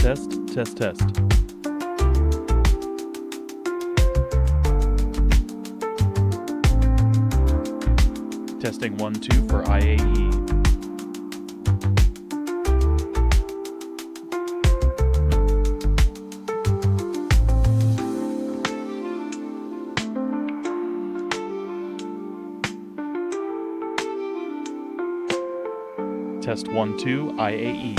Test, test, test. Testing 1, 2 for IAE. Test 1, 2, IAE.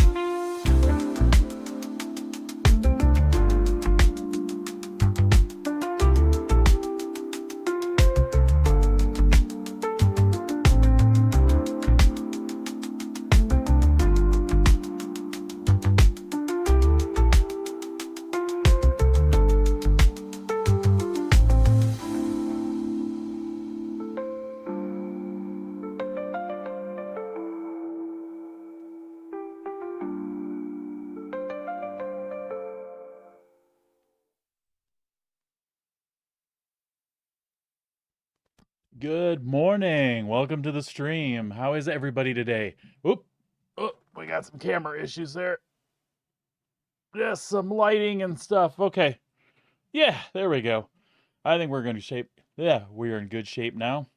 Good morning. Welcome to the stream. How is everybody today? Oop. Oh, we got some camera issues there. Yes, some lighting and stuff. Okay. Yeah, there we go. I think we're going to shape. Yeah, we are in good shape now.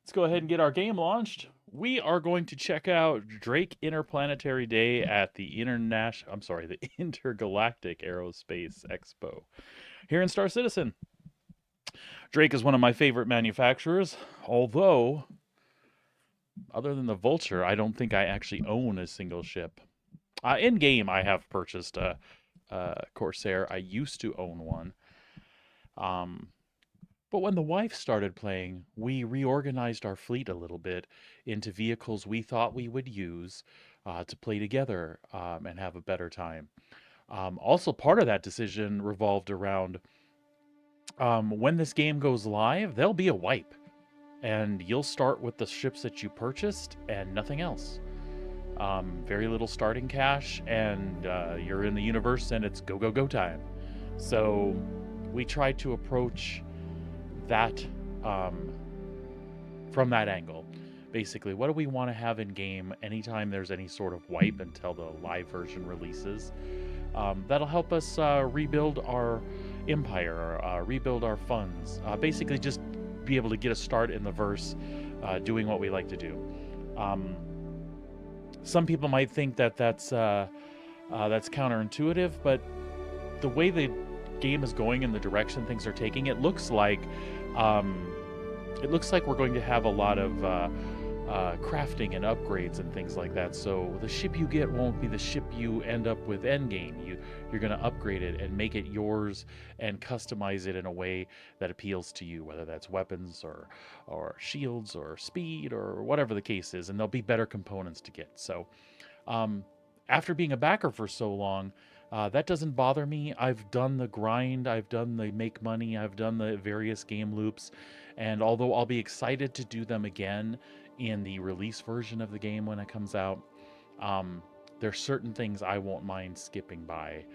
Let's go ahead and get our game launched. We are going to check out Drake Interplanetary Day at the the Intergalactic Aerospace Expo here in Star Citizen. Drake is one of my favorite manufacturers, although, other than the Vulture, I don't think I actually own a single ship. In game, I have purchased a Corsair. I used to own one. But when the wife started playing, we reorganized our fleet a little bit into vehicles we thought we would use to play together and have a better time. Also, part of that decision revolved around when this game goes live, there'll be a wipe. And you'll start with the ships that you purchased and nothing else. Very little starting cash, and you're in the universe, and it's go, go, go time. So we tried to approach that from that angle. Basically, what do we want to have in game anytime there's any sort of wipe until the live version releases? That'll help us rebuild our empire, rebuild our funds, basically just be able to get a start in the verse doing what we like to do. Some people might think that that's counterintuitive, but the way the game is going and the direction things are taking, it looks like we're going to have a lot of crafting and upgrades and things like that. So the ship you get won't be the ship you end up with endgame. You're going to upgrade it and make it yours and customize it in a way that appeals to you, whether that's weapons or shields or speed or whatever the case is, and there'll be better components to get. So after being a backer for so long, that doesn't bother me. I've done the grind, I've done the make money, I've done the various game loops, and although I'll be excited to do them again in the release version of the game when it comes out, there's certain things I won't mind skipping by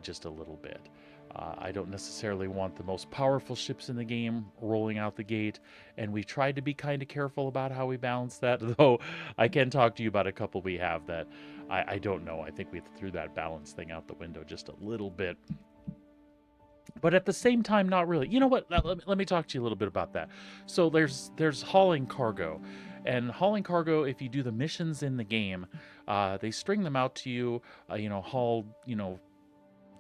just a little bit. I don't necessarily want the most powerful ships in the game rolling out the gate, and we've tried to be kind of careful about how we balance that, though I can talk to you about a couple we have that I don't know. I think we threw that balance thing out the window just a little bit. But at the same time, not really. You know what? Let me talk to you a little bit about that. So there's hauling cargo. And hauling cargo, if you do the missions in the game, they string them out to you, haul,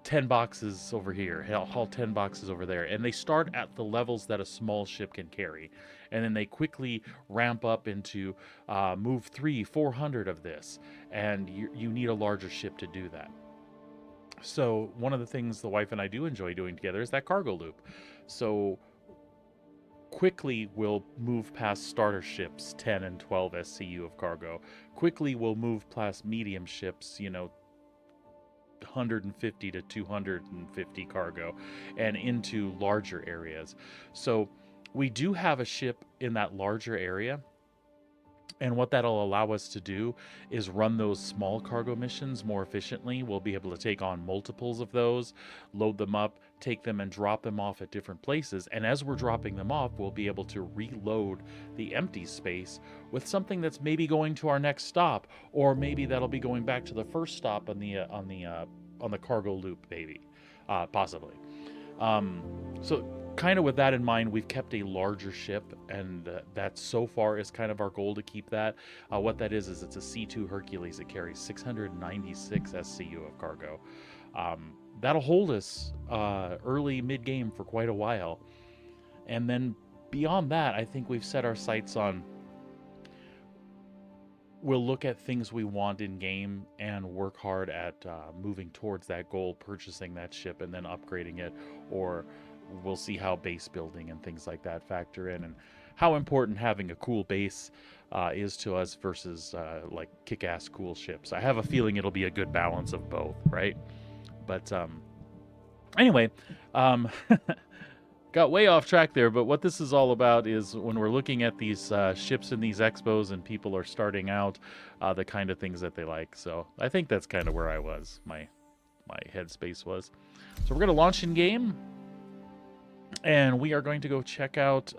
10 boxes over here, haul 10 boxes over there. And they start at the levels that a small ship can carry. And then they quickly ramp up into move 400 of this. And you need a larger ship to do that. So one of the things the wife and I do enjoy doing together is that cargo loop. So quickly we'll move past starter ships, 10 and 12 SCU of cargo. Quickly we'll move past medium ships, 150 to 250 cargo, and into larger areas. So we do have a ship in that larger area. And what that'll allow us to do is run those small cargo missions more efficiently. We'll be able to take on multiples of those, load them up, take them and drop them off at different places. And as we're dropping them off, we'll be able to reload the empty space with something that's maybe going to our next stop, or maybe that'll be going back to the first stop on the cargo loop, maybe, possibly. So kind of with that in mind, we've kept a larger ship, and that so far is kind of our goal to keep that. What that is it's a C2 Hercules. It carries 696 SCU of cargo. That'll hold us early, mid-game for quite a while. And then beyond that, I think we've set our sights on, we'll look at things we want in game and work hard at moving towards that goal, purchasing that ship and then upgrading it, or we'll see how base building and things like that factor in, and how important having a cool base is to us versus like kick-ass cool ships. I have a feeling it'll be a good balance of both, right? But anyway, got way off track there, but what this is all about is when we're looking at these ships in these expos and people are starting out, the kind of things that they like. So I think that's kind of where I was, my headspace was. So we're going to launch in game, and we are going to go check out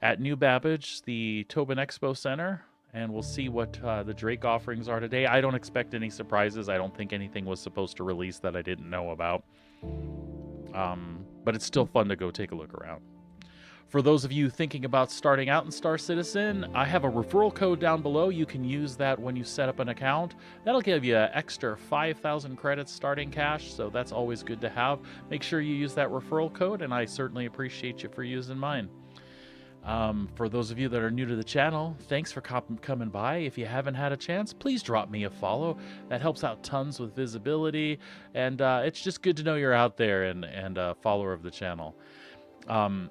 at New Babbage, the Tobin Expo Center, and we'll see what the Drake offerings are today. I don't expect any surprises. I don't think anything was supposed to release that I didn't know about. But it's still fun to go take a look around. For those of you thinking about starting out in Star Citizen, I have a referral code down below. You can use that when you set up an account. That'll give you an extra 5,000 credits starting cash, so that's always good to have. Make sure you use that referral code, and I certainly appreciate you for using mine. For those of you that are new to the channel, thanks for coming by. If you haven't had a chance, please drop me a follow. That helps out tons with visibility, and it's just good to know you're out there and a follower of the channel.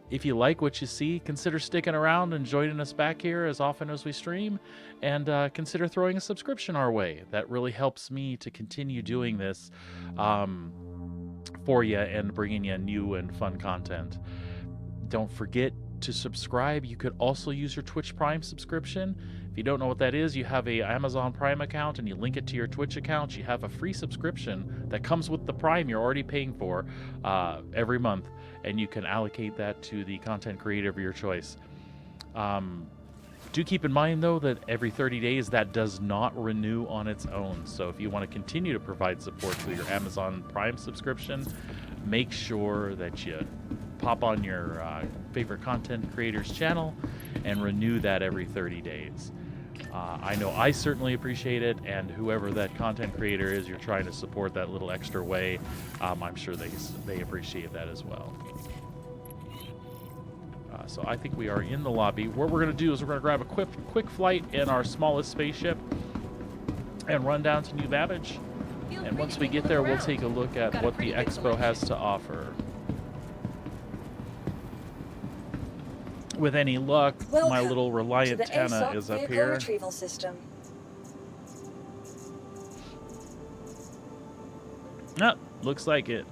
If you like what you see, consider sticking around and joining us back here as often as we stream, and consider throwing a subscription our way. That really helps me to continue doing this for you and bringing you new and fun content. Don't forget to subscribe. You could also use your Twitch Prime subscription. If you don't know what that is, you have a Amazon Prime account and you link it to your Twitch account. You have a free subscription that comes with the Prime you're already paying for every month, and you can allocate that to the content creator of your choice. Do keep in mind, though, that every 30 days that does not renew on its own. So if you want to continue to provide support through your Amazon Prime subscription, make sure that you pop on your favorite content creator's channel and renew that every 30 days. I know I certainly appreciate it, and whoever that content creator is you're trying to support that little extra way, I'm sure they appreciate that as well. So I think we are in the lobby. What we're going to do is we're going to grab a quick flight in our smallest spaceship and run down to New Babbage. And once we get there, we'll take a look at what the Expo has to offer. With any luck, my little Reliant Tana is up here. Retrieval system. Ah, looks like it.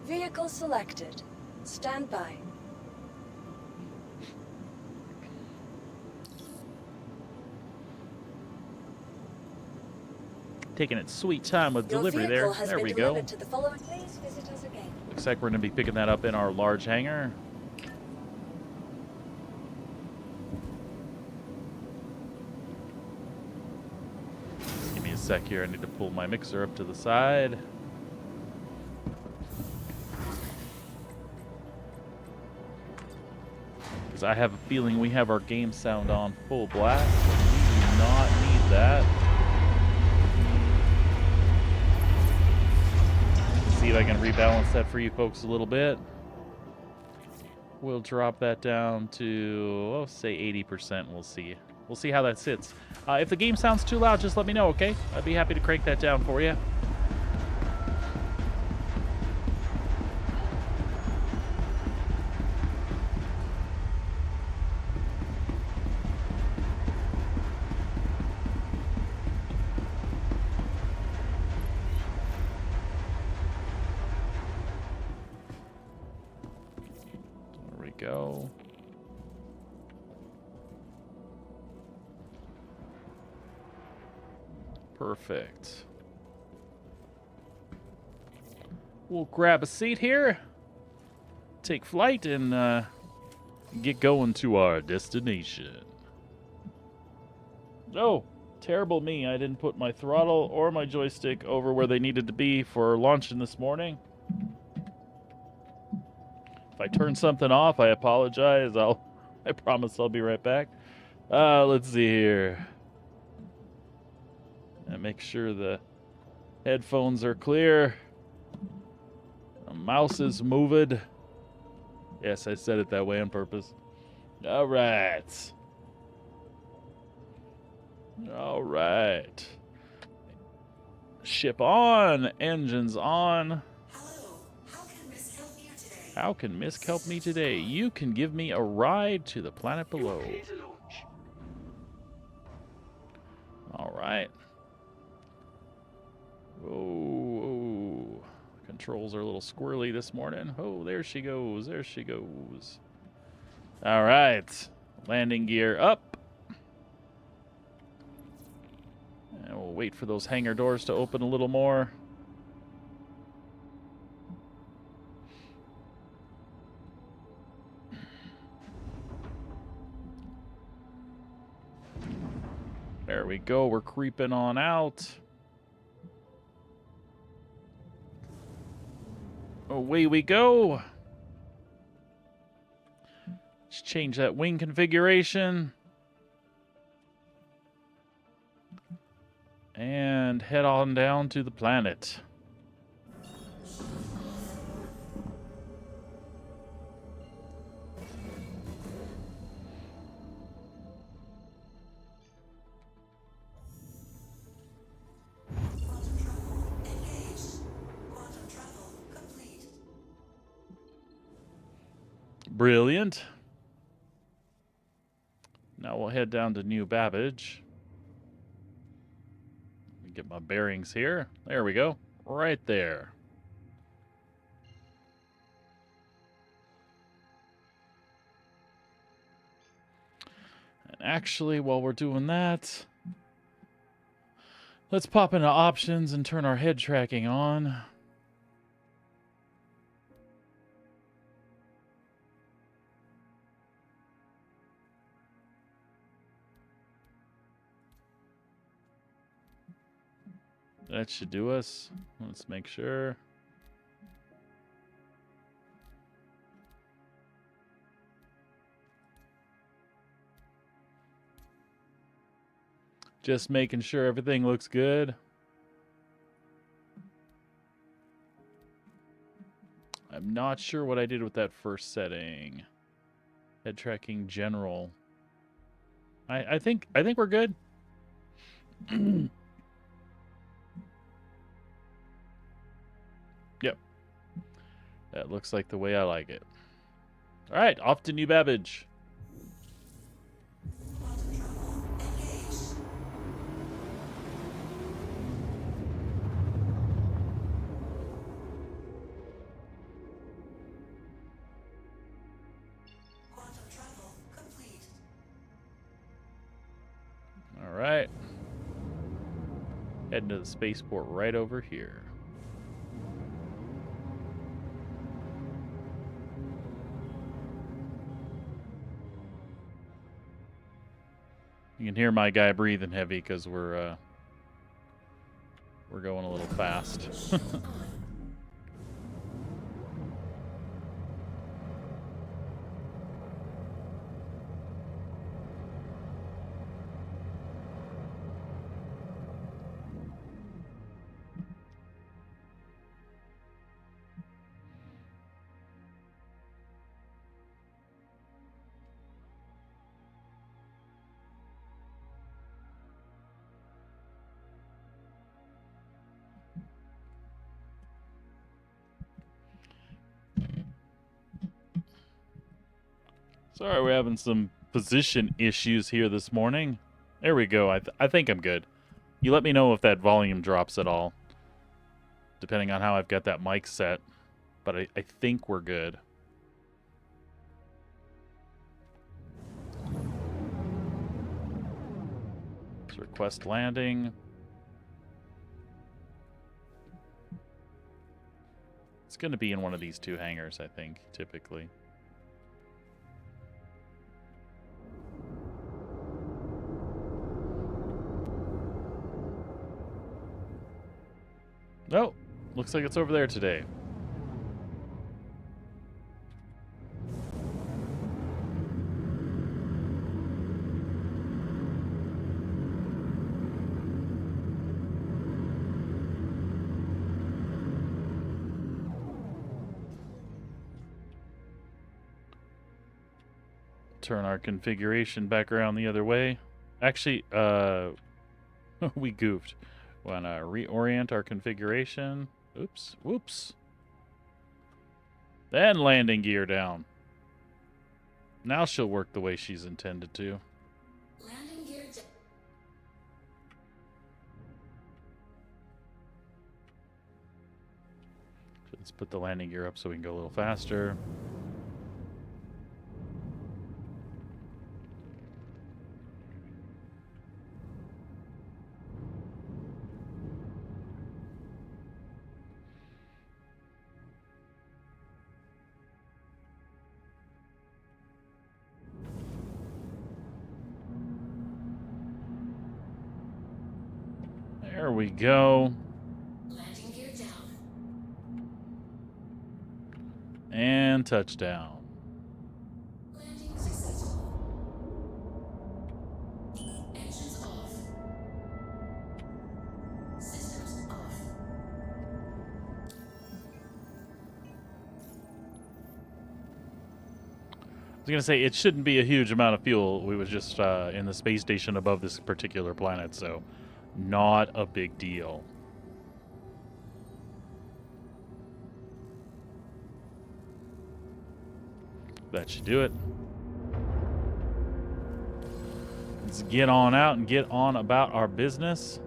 Vehicle selected. Stand by. Taking its sweet time with delivery there. There we go. To the following. Please visit us again. Looks like we're going to be picking that up in our large hangar. Give me a sec here. I need to pull my mixer up to the side. Because I have a feeling we have our game sound on full blast. We do not need that. See if I can rebalance that for you folks a little bit. We'll drop that down to, say 80%. We'll see. We'll see how that sits. If the game sounds too loud, just let me know, okay? I'd be happy to crank that down for you. Go. Perfect. we'll grab a seat here, take flight, and get going to our destination. Oh, terrible me. I didn't put my throttle or my joystick over where they needed to be for launching this morning. If I turn something off, I apologize. I promise I'll be right back. Let's see here. And make sure the headphones are clear. The mouse is moved. Yes, I said it that way on purpose. All right. All right. Ship on. Engines on. Hello. How can Miss help you today? How can Miss help me today? You can give me a ride to the planet below. All right. Oh, controls are a little squirrely this morning. Oh, there she goes. There she goes. All right. Landing gear up. And we'll wait for those hangar doors to open a little more. There we go. We're creeping on out. Away we go. Let's change that wing configuration. And head on down to the planet. Quantum travel engaged. Quantum travel complete. Brilliant. Now we'll head down to New Babbage. Let me get my bearings here. There we go. Right there. And actually, while we're doing that, let's pop into options and turn our head tracking on. That should do us. Let's make sure. Just making sure everything looks good. I'm not sure what I did with that first setting. Head tracking general. I think we're good. Yep. That looks like the way I like it. All right, off to New Babbage. Quantum travel engaged. Quantum travel complete. All right. Heading to the spaceport right over here. You can hear my guy breathing heavy because we're going a little fast. Sorry, we're having some position issues here this morning. There we go. I think I'm good. You let me know if that volume drops at all, depending on how I've got that mic set. But I think we're good. Let's request landing. It's going to be in one of these two hangars, I think, typically. Oh, looks like it's over there today. Turn our configuration back around the other way. Actually, we goofed. Want to reorient our configuration. Oops, whoops. Then landing gear down. Now she'll work the way she's intended to. Landing gear down. Let's put the landing gear up so we can go a little faster. There we go. Landing gear down. And touchdown. Landing successful. Engines off. Systems off. I was going to say, it shouldn't be a huge amount of fuel. We was just in the space station above this particular planet, so not a big deal. That should do it. Let's get on out and get on about our business.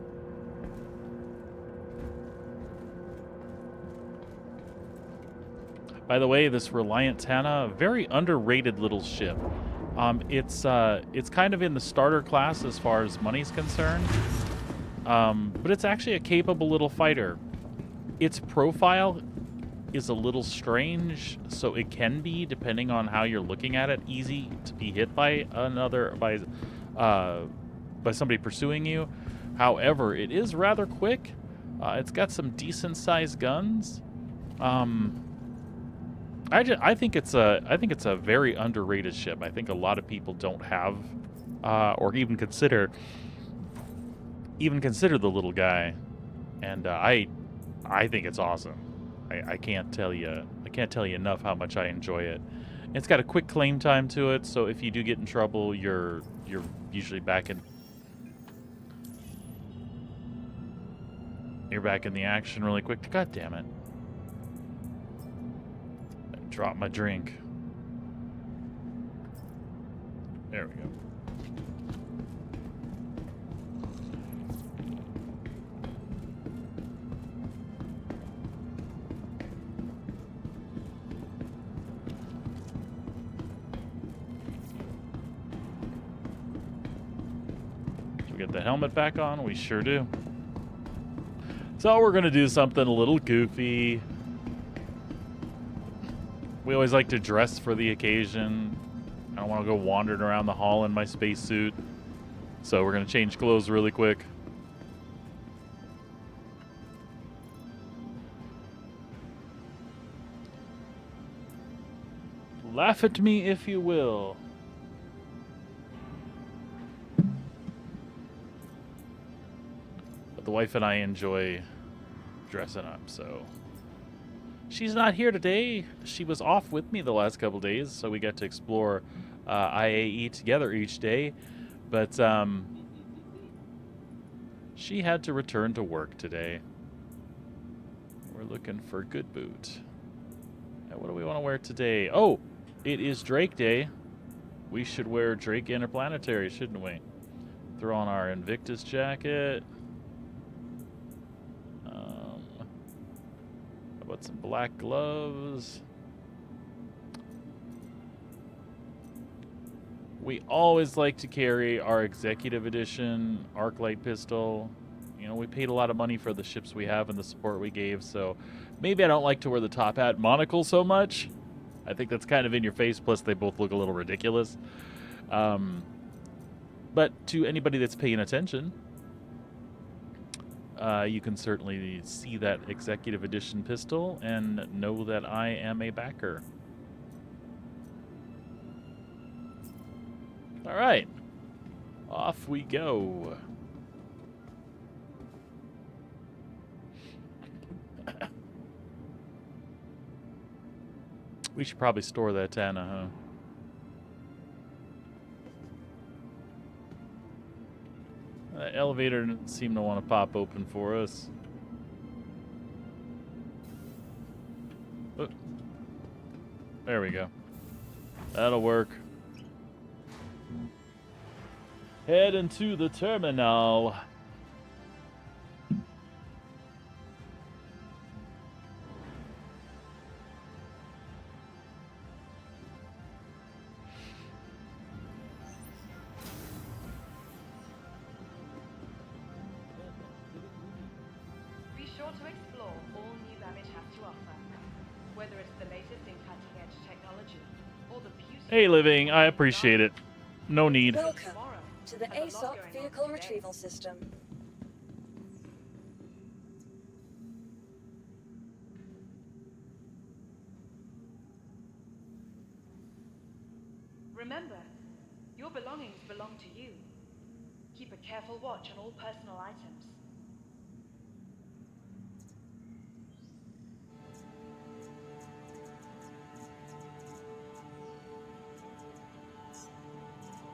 By the way, this Reliant Tana, very underrated little ship. It's kind of in the starter class as far as money's concerned, but it's actually a capable little fighter. Its profile is a little strange, so it can be, depending on how you're looking at it, easy to be hit by somebody pursuing you. However, it is rather quick. It's got some decent sized guns. I think it's a very underrated ship. I think a lot of people don't have, or even consider the little guy, and I think it's awesome. I can't tell you enough how much I enjoy it. It's got a quick claim time to it, so if you do get in trouble, you're usually back in the action really quick. God damn it. Drop my drink. There we go. Should we get the helmet back on? We sure do. So we're gonna do something a little goofy. We always like to dress for the occasion. I don't want to go wandering around the hall in my spacesuit. So we're going to change clothes really quick. Laugh at me if you will. But the wife and I enjoy dressing up, so... She's not here today. She was off with me the last couple days, so we got to explore IAE together each day. But she had to return to work today. We're looking for good boot. Now, what do we want to wear today? Oh, it is Drake Day. We should wear Drake Interplanetary, shouldn't we? Throw on our Invictus jacket. About some black gloves. We always like to carry our Executive Edition Arc Light pistol. You know, we paid a lot of money for the ships we have and the support we gave, so Maybe I don't like to wear the top hat monocle so much. I think that's kind of in your face, plus they both look a little ridiculous. But to anybody that's paying attention, you can certainly see that Executive Edition pistol and know that I am a backer. All right, off we go. We should probably store that Tana, huh? The elevator didn't seem to want to pop open for us. Oh. There we go. That'll work. Head into the terminal. Be sure to explore all new Babbage has to offer, whether it's the latest in cutting-edge technology or the beauty. Hey, Living, I appreciate it. No need. Welcome to the ASOC Vehicle Retrieval System. Remember, your belongings belong to you. Keep a careful watch on all personal items.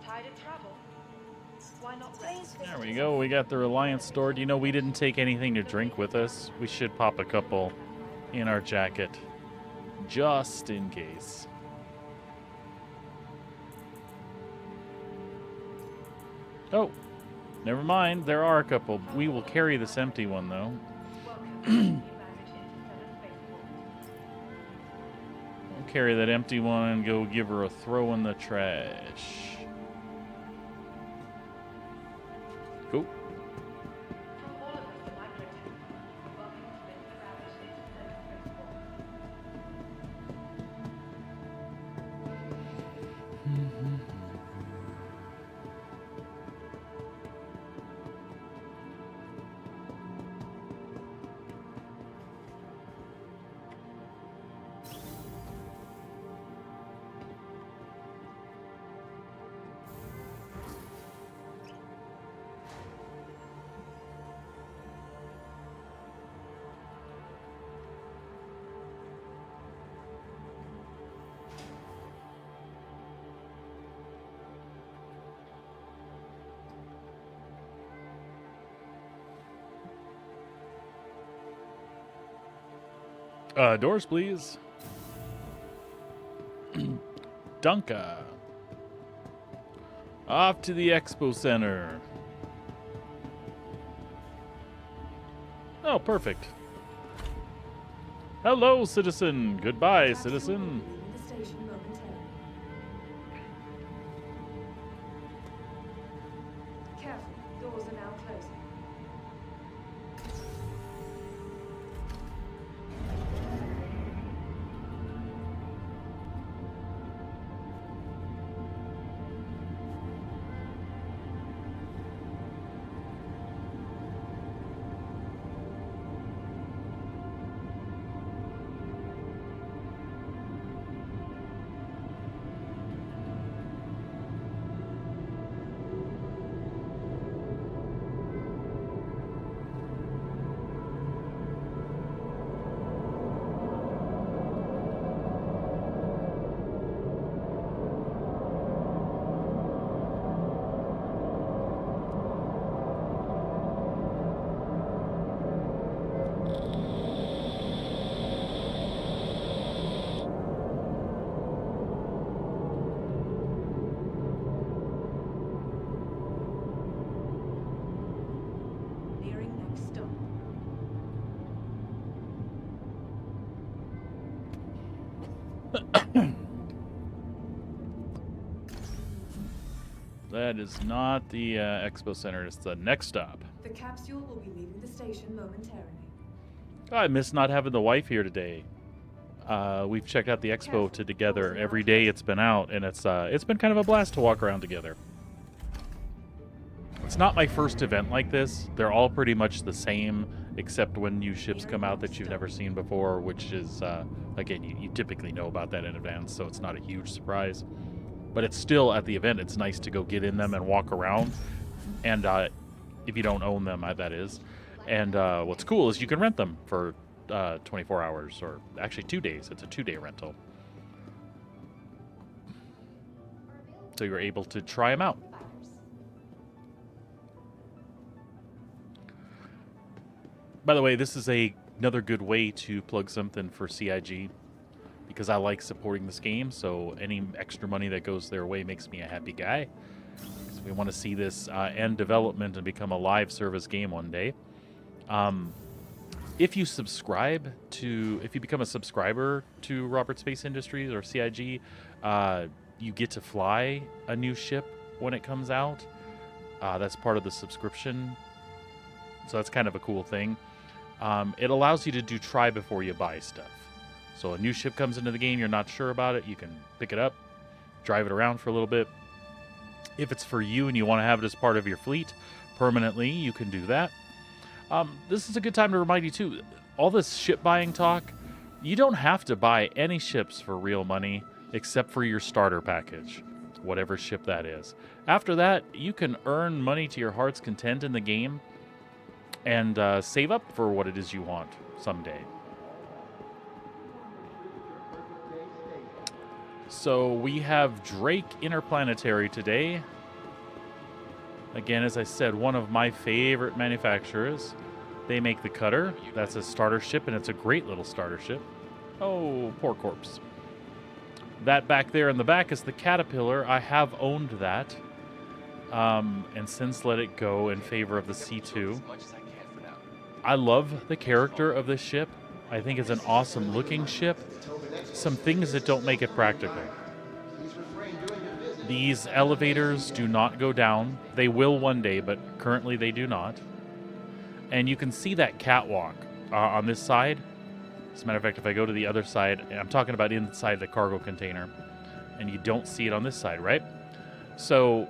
Tired of travel? Why not rest? Please There we go. We got the Reliance stored. You know, we didn't take anything to drink with us. We should pop a couple in our jacket, just in case. Oh, never mind. There are a couple. We will carry this empty one, though. Welcome to new Babbage Interstellar Spaceport. We'll carry that empty one and go give her a throw in the trash. Go. From all of us at Microtech, welcome to the new Babbage Interstellar Spaceport. Doors, please. Dunka. Off to the Expo Center. Oh, perfect. Hello, citizen. Goodbye, citizen. Leaving the station momentarily. Careful, doors are now closing. Nearing next stop. That is not the Expo Center. It's the next stop. The capsule will be leaving the station momentarily. Oh, I miss not having the wife here today. We've checked out the Expo together every day it's been out, and it's been kind of a blast to walk around together. It's not my first event like this. They're all pretty much the same, except when new ships come out that you've never seen before, which is, again, you typically know about that in advance, so it's not a huge surprise. But it's still, at the event, it's nice to go get in them and walk around, and if you don't own them, that is. And what's cool is you can rent them for 24 hours, or actually 2 days. It's a 2-day rental. So you're able to try them out. By the way, this is another good way to plug something for CIG, because I like supporting this game, so any extra money that goes their way makes me a happy guy. So we want to see this end development and become a live service game one day. If you become a subscriber to Robert Space Industries or CIG, you get to fly a new ship when it comes out. That's part of the subscription, so that's kind of a cool thing. It allows you to do try before you buy stuff. So a new ship comes into the game, you're not sure about it, you can pick it up, drive it around for a little bit. If it's for you and you want to have it as part of your fleet permanently, you can do that. This is a good time to remind you too, all this ship buying talk, you don't have to buy any ships for real money except for your starter package, whatever ship that is. After that, you can earn money to your heart's content in the game and save up for what it is you want someday. So we have Drake Interplanetary today. Again, as I said, one of my favorite manufacturers. They make the Cutter. That's a starter ship, and it's a great little starter ship. Oh, poor corpse. That back there in the back is the Caterpillar. I have owned that, and since let it go in favor of the C2. I love the character of this ship. I think it's an awesome looking ship. Some things that don't make it practical. These elevators do not go down. They will one day, but currently they do not. And you can see that catwalk on this side. As a matter of fact, if I go to the other side, I'm talking about inside the cargo container, and you don't see it on this side, right? So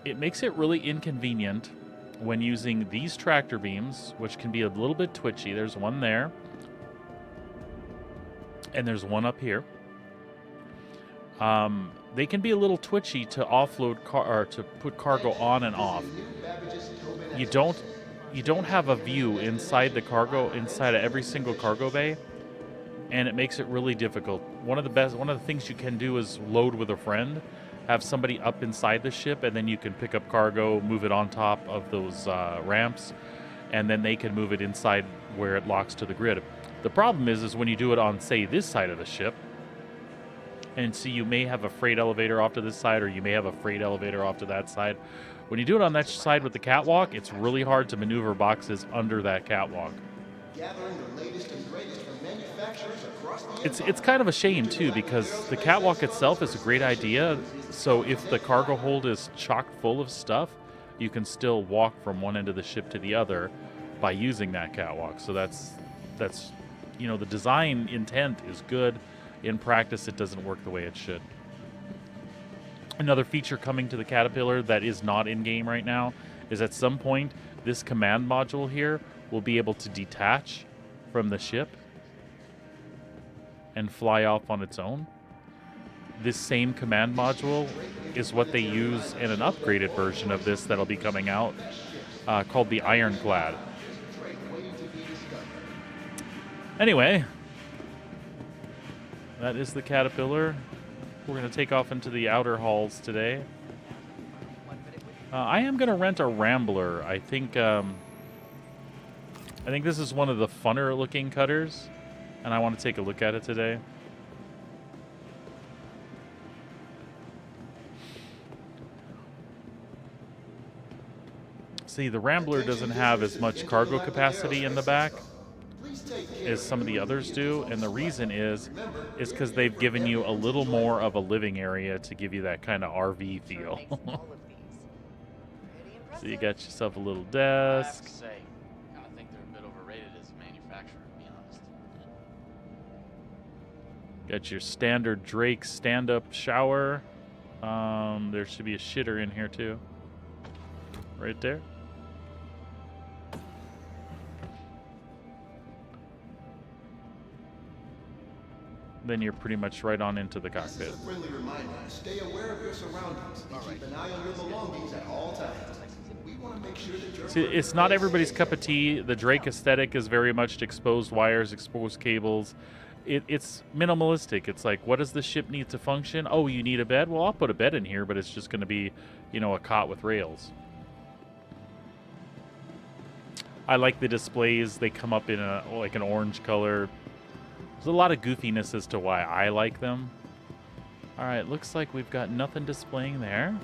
it makes it really inconvenient when using these tractor beams, which can be a little bit twitchy. There's one there, and there's one up here. They can be a little twitchy to offload or to put cargo on and off. You don't have a view inside the cargo, inside of every single cargo bay, and it makes it really difficult. One of the things you can do is load with a friend, have somebody up inside the ship, and then you can pick up cargo, move it on top of those ramps, and then they can move it inside where it locks to the grid. The problem is when you do it on, say, this side of the ship, and so you may have a freight elevator off to this side, or you may have a freight elevator off to that side. When you do it on that side with the catwalk, it's really hard to maneuver boxes under that catwalk. It's kind of a shame too, because the catwalk itself is a great idea. So if the cargo hold is chock full of stuff, you can still walk from one end of the ship to the other by using that catwalk. So that's the design intent is good. In practice, it doesn't work the way it should. Another feature coming to the Caterpillar that is not in-game right now is at some point, this command module here will be able to detach from the ship and fly off on its own. This same command module is what they use in an upgraded version of this that'll be coming out called the Ironclad. Anyway, that is the Caterpillar. We're going to take off into the outer halls today. I am going to rent a Rambler. I think this is one of the funner looking cutters, and I want to take a look at it today. See, the Rambler doesn't have as much cargo capacity in the back as some of the others do, and the reason is because they've given you a little more of a living area to give you that kind of RV feel. So you got yourself a little desk. I have to say, I kind of think they're a bit overrated as a manufacturer, to be honest. Got your standard Drake stand-up shower. There should be a shitter in here too. Right there. Then you're pretty much right on into the cockpit. This is a friendly reminder. Stay aware of your surroundings and keep an eye on your belongings at all times. We want to make sure that you're... See, it's not everybody's cup of tea. The Drake aesthetic is very much exposed wires, exposed cables. It's minimalistic. It's like, what does the ship need to function? Oh, you need a bed? Well, I'll put a bed in here, but it's just going to be, you know, a cot with rails. I like the displays. They come up in like an orange color. There's a lot of goofiness as to why I like them. All right, looks like we've got nothing displaying there.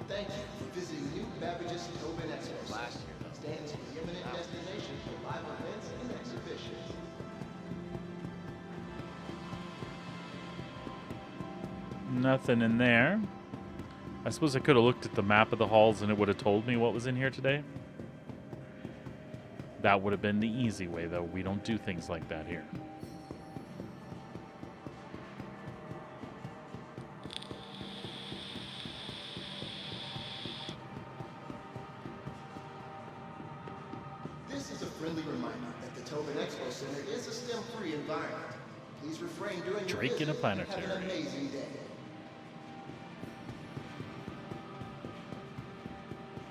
Thank you for visiting New Babbage's Tobin Expo. Last year, stands for the eminent destination for live events and exhibitions. Nothing in there. I suppose I could have looked at the map of the halls and it would have told me what was in here today. That would have been the easy way, though. We don't do things like that here. This is a friendly reminder that the Tobin Expo Center is a STEM-free environment. Please refrain during your Drake in a visit and have planetary. an amazing day.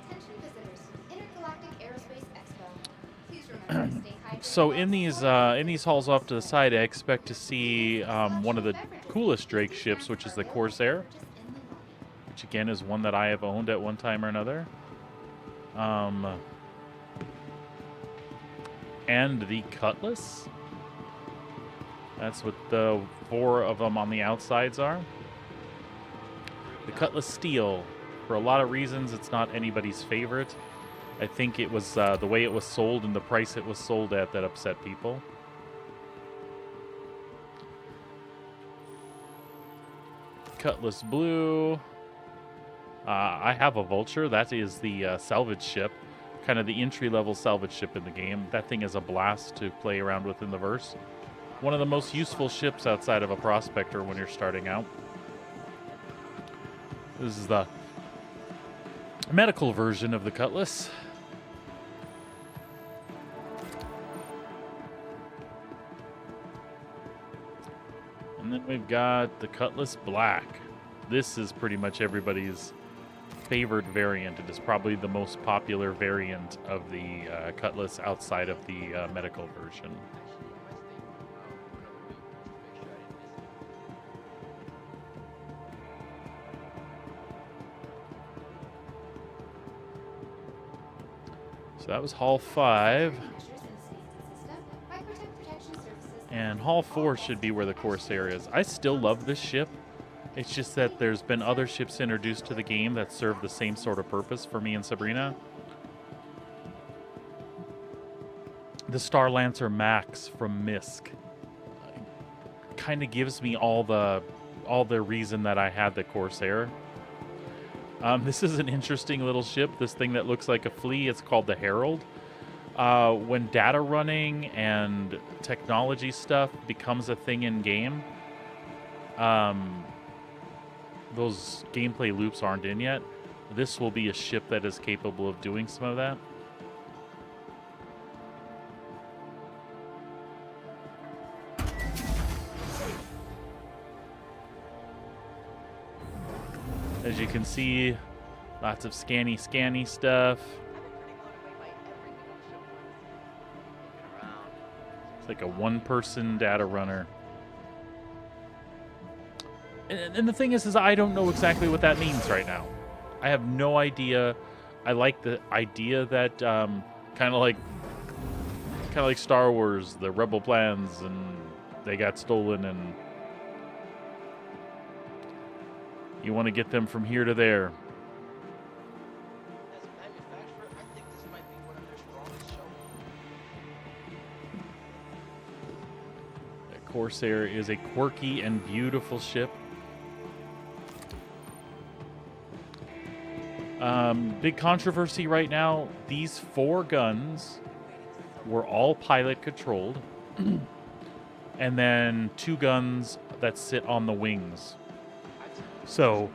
Attention visitors, Intergalactic Aerospace Expo. Please remember to stay hydrated. So in these halls off to the side, I expect to see one of the coolest Drake ships, which is the Corsair, which again is one that I have owned at one time or another. And the Cutlass. That's what the 4 of them on the outsides are. The Cutlass Steel. For a lot of reasons, it's not anybody's favorite. I think it was the way it was sold and the price it was sold at that upset people. Cutlass Blue. I have a Vulture. That is the salvage ship. Kind of the entry-level salvage ship in the game. That thing is a blast to play around with in the verse. One of the most useful ships outside of a prospector when you're starting out. This is the medical version of the Cutlass. And then we've got the Cutlass Black. This is pretty much everybody's favorite variant. It is probably the most popular variant of the Cutlass outside of the medical version. So that was Hall 5. And Hall 4 should be where the Corsair is. I still love this ship. It's just that there's been other ships introduced to the game that serve the same sort of purpose for me and Sabrina. The Star Lancer Max from Misk kind of gives me all the reason that I had the Corsair. This is an interesting little ship. This thing that looks like a flea. It's called the Herald. When data running and technology stuff becomes a thing in game, those gameplay loops aren't in yet. This will be a ship that is capable of doing some of that. As you can see, lots of scanny stuff. It's like a one-person data runner. And the thing is I don't know exactly what that means right now. I have no idea. I like the idea that kind of like Star Wars, the Rebel plans, and they got stolen, and you want to get them from here to there. As a manufacturer, I think this might be one of their strongest showings. The Corsair is a quirky and beautiful ship. Big controversy right now. These 4 guns were all pilot controlled, and then 2 guns that sit on the wings. So,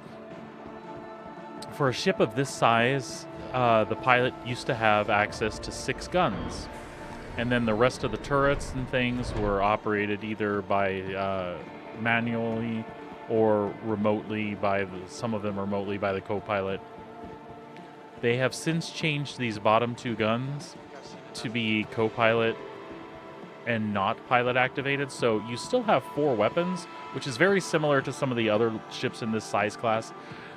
for a ship of this size, the pilot used to have access to 6 guns. And then the rest of the turrets and things were operated either by manually or remotely by some of them remotely by the co-pilot. They have since changed these bottom 2 guns to be co-pilot and not pilot activated, so you still have 4 weapons, which is very similar to some of the other ships in this size class,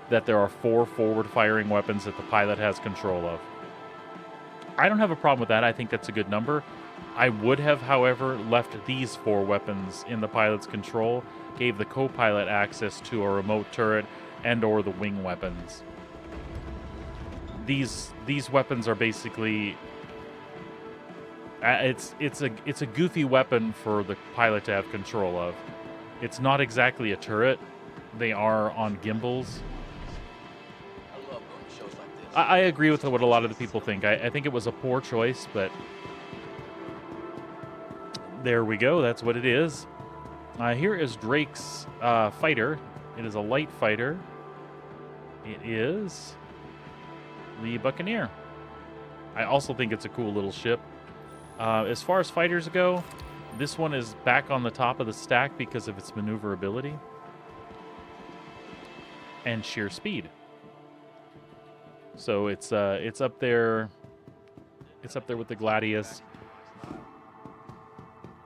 that there are 4 forward-firing weapons that the pilot has control of. I don't have a problem with that. I think that's a good number. I would have, however, left these 4 weapons in the pilot's control, gave the co-pilot access to a remote turret and or the wing weapons. These weapons are basically it's a goofy weapon for the pilot to have control of. It's not exactly a turret. They are on gimbals. I love going to shows like this. I agree with what a lot of the people think. I think it was a poor choice, but there we go. That's what it is. Here is Drake's fighter. It is a light fighter. It is the Buccaneer. I also think it's a cool little ship. As far as fighters go, this one is back on the top of the stack because of its maneuverability and sheer speed. So it's up there. It's up there with the Gladius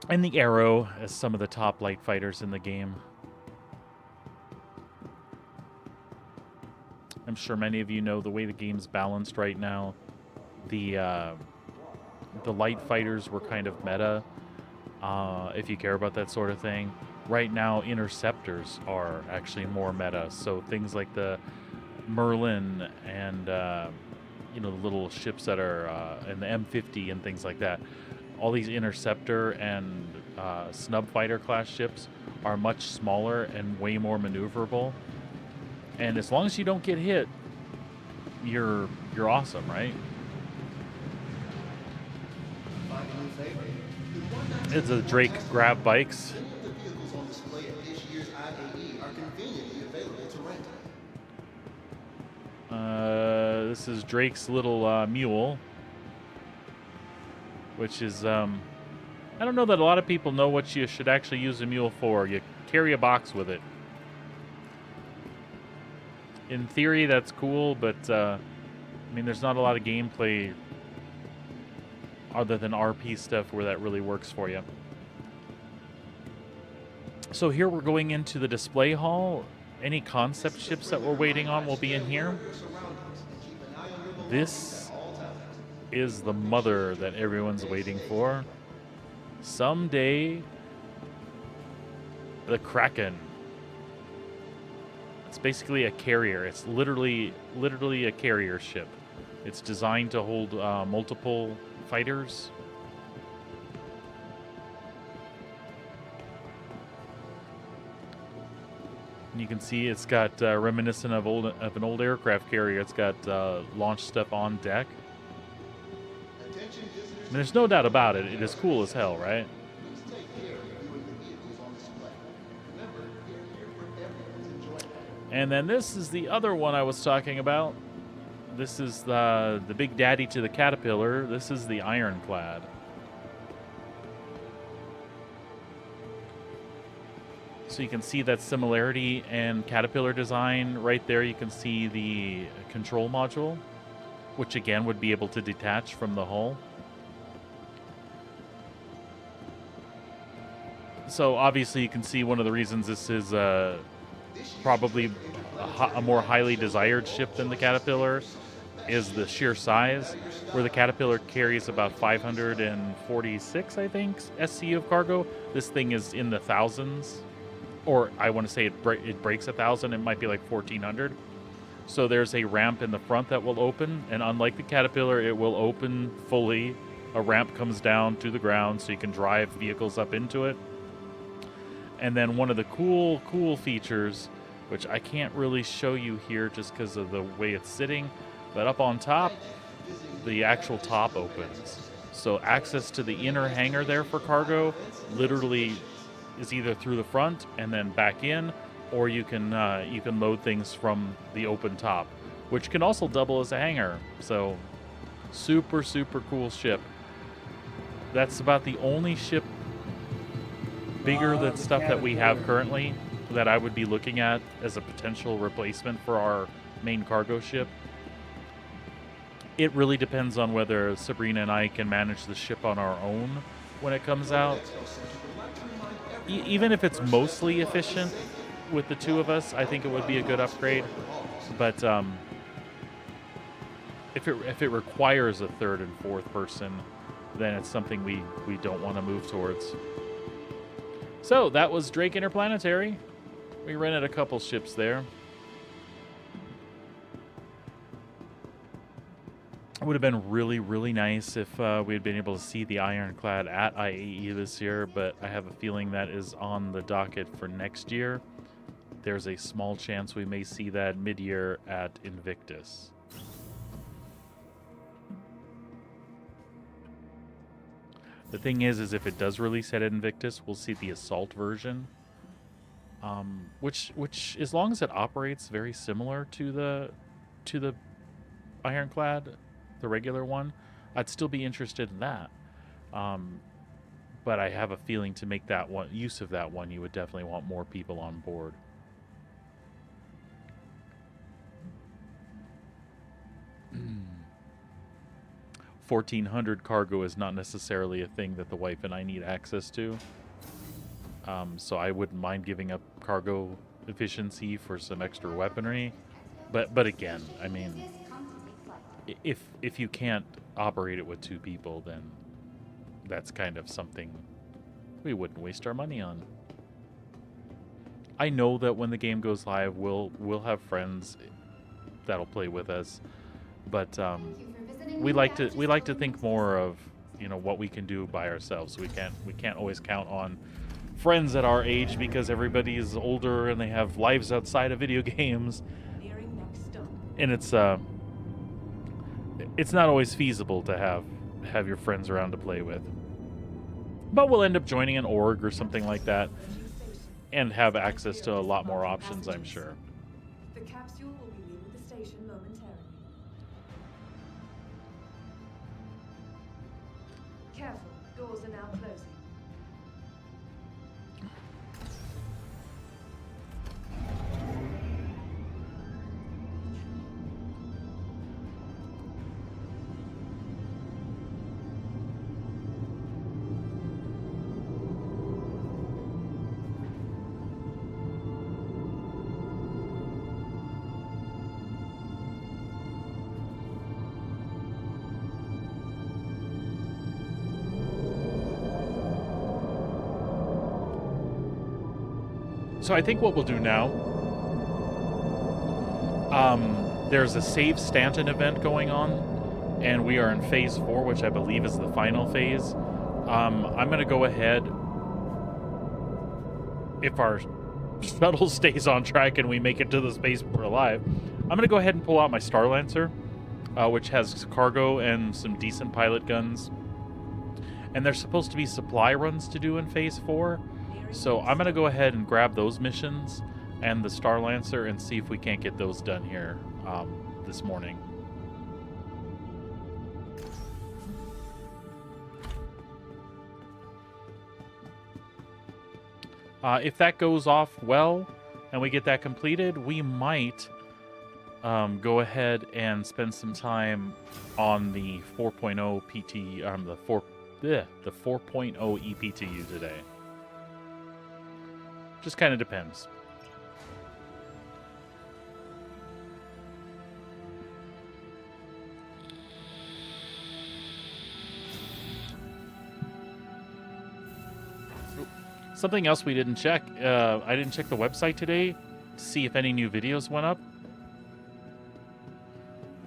and the Arrow as some of the top light fighters in the game. I'm sure many of you know the way the game's balanced right now. The light fighters were kind of meta, if you care about that sort of thing. Right now, interceptors are actually more meta. So things like the Merlin and the little ships that are and the M50 and things like that. All these interceptor and snub fighter class ships are much smaller and way more maneuverable. And as long as you don't get hit, you're awesome, right? It's a Drake grab bikes. Many of the vehicles on display at this year's IAE are conveniently available to rent. This is Drake's little mule, which is I don't know that a lot of people know what you should actually use a mule for. You carry a box with it. In theory, that's cool, but I mean, there's not a lot of gameplay other than RP stuff where that really works for you. So here we're going into the display hall. Any concept ships that we're waiting on will be in here. This is the mother that everyone's waiting for. Someday, the Kraken. It's basically a carrier. It's literally a carrier ship. It's designed to hold multiple fighters. And you can see it's got reminiscent of an old aircraft carrier. It's got launch stuff on deck. And there's no doubt about it. It is cool as hell, right? And then this is the other one I was talking about. This is the big daddy to the Caterpillar. This is the Ironclad. So you can see that similarity and Caterpillar design right there. You can see the control module, which again would be able to detach from the hull. So obviously you can see one of the reasons this is probably a more highly desired ship than the Caterpillar is the sheer size, where the Caterpillar carries about 546, I think, SCU of cargo. This thing is in the thousands, or I want to say it breaks 1,000. It might be like 1,400. So there's a ramp in the front that will open, and unlike the Caterpillar, it will open fully. A ramp comes down to the ground so you can drive vehicles up into it. And then one of the cool features, which I can't really show you here just because of the way it's sitting, but up on top, the actual top opens. So access to the inner hangar there for cargo literally is either through the front and then back in, or you can load things from the open top, which can also double as a hangar. So super, super cool ship. That's about the only ship bigger than stuff that we have currently that I would be looking at as a potential replacement for our main cargo ship. It really depends on whether Sabrina and I can manage the ship on our own when it comes out. Even if it's mostly efficient with the two of us, I think it would be a good upgrade. But if it requires a third and fourth person, then it's something we don't want to move towards. So that was Drake Interplanetary. We rented a couple ships there. It would have been really, really nice if we had been able to see the Ironclad at IAE this year, but I have a feeling that is on the docket for next year. There's a small chance we may see that mid-year at Invictus. The thing is if it does release at Invictus, we'll see the Assault version, which as long as it operates very similar to the Ironclad, the regular one, I'd still be interested in that. But I have a feeling to make that one use of that one, you would definitely want more people on board. $1,400 cargo is not necessarily a thing that the wife and I need access to. So I wouldn't mind giving up cargo efficiency for some extra weaponry. But again, I mean, if you can't operate it with two people, then that's kind of something we wouldn't waste our money on. I know that when the game goes live, we'll have friends that'll play with us, but we like to think more of, you know, what we can do by ourselves. We can't always count on friends at our age because everybody is older and they have lives outside of video games, Nearing next stop. and it's not always feasible to have your friends around to play with. But we'll end up joining an org or something like that and have access to a lot more options, I'm sure. The capsule will be leaving the station momentarily. Careful, doors are now closing. So I think what we'll do now, there's a Save Stanton event going on, and we are in Phase 4, which I believe is the final phase. I'm going to go ahead, if our shuttle stays on track and we make it to the spaceport alive, I'm going to go ahead and pull out my Star Lancer, which has cargo and some decent pilot guns. And there's supposed to be supply runs to do in Phase 4. So I'm going to go ahead and grab those missions and the Star Lancer and see if we can't get those done here this morning. If that goes off well and we get that completed, we might go ahead and spend some time on the 4.0 PT, the 4.0 EPTU today. Just kind of depends. Something else we didn't check. I didn't check the website today to see if any new videos went up.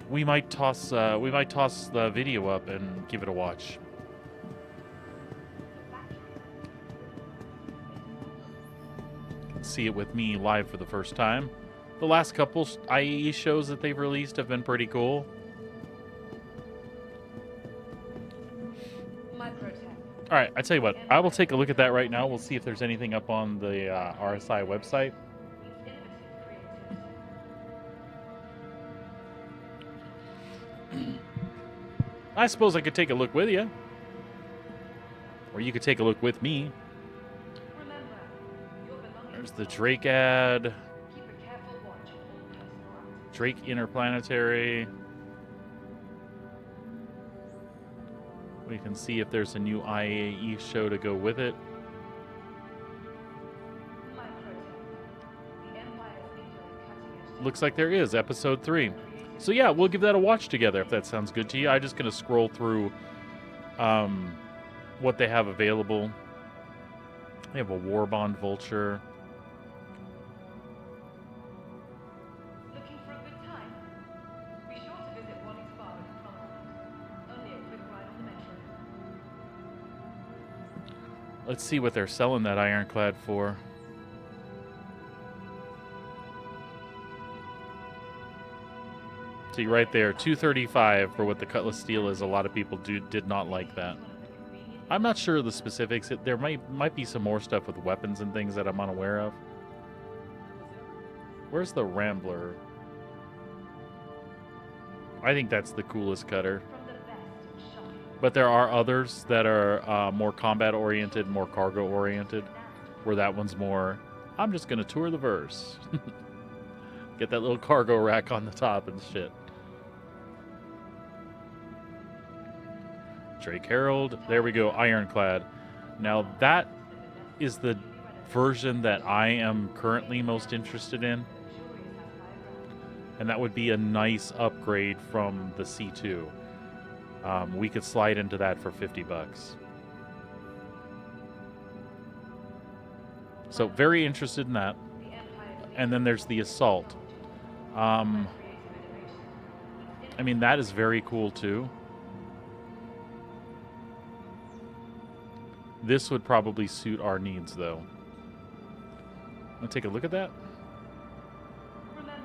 We might toss the video up and give it a watch. See it with me live for the first time. The last couple IAE shows that they've released have been pretty cool. All right, I tell you what, I will take a look at that right now. We'll see if there's anything up on the RSI website. I suppose I could take a look with you. Or you could take a look with me. There's the Drake ad. Drake Interplanetary. We can see if there's a new IAE show to go with it. Looks like there is, episode 3. So yeah, we'll give that a watch together if that sounds good to you. I'm just going to scroll through what they have available. They have a Warbond Vulture. Looking for a good time? Be sure to visit Wally's Bar in Cromwell. Only a quick ride on the metro. Let's see what they're selling that Ironclad for. See right there, $235 for what the Cutlass Steel is. A lot of people did not like that. I'm not sure of the specifics. There might be some more stuff with weapons and things that I'm unaware of. Where's the Rambler? I think that's the coolest cutter. But there are others that are more combat oriented, more cargo oriented, where that one's more, I'm just going to tour the verse. Get that little cargo rack on the top and shit. Drake Herald. There we go, Ironclad. Now that is the version that I am currently most interested in. And that would be a nice upgrade from the C2. We could slide into that for $50. So very interested in that. And then there's the Assault. I mean, that is very cool too. This would probably suit our needs, though. Let's take a look at that. Remember,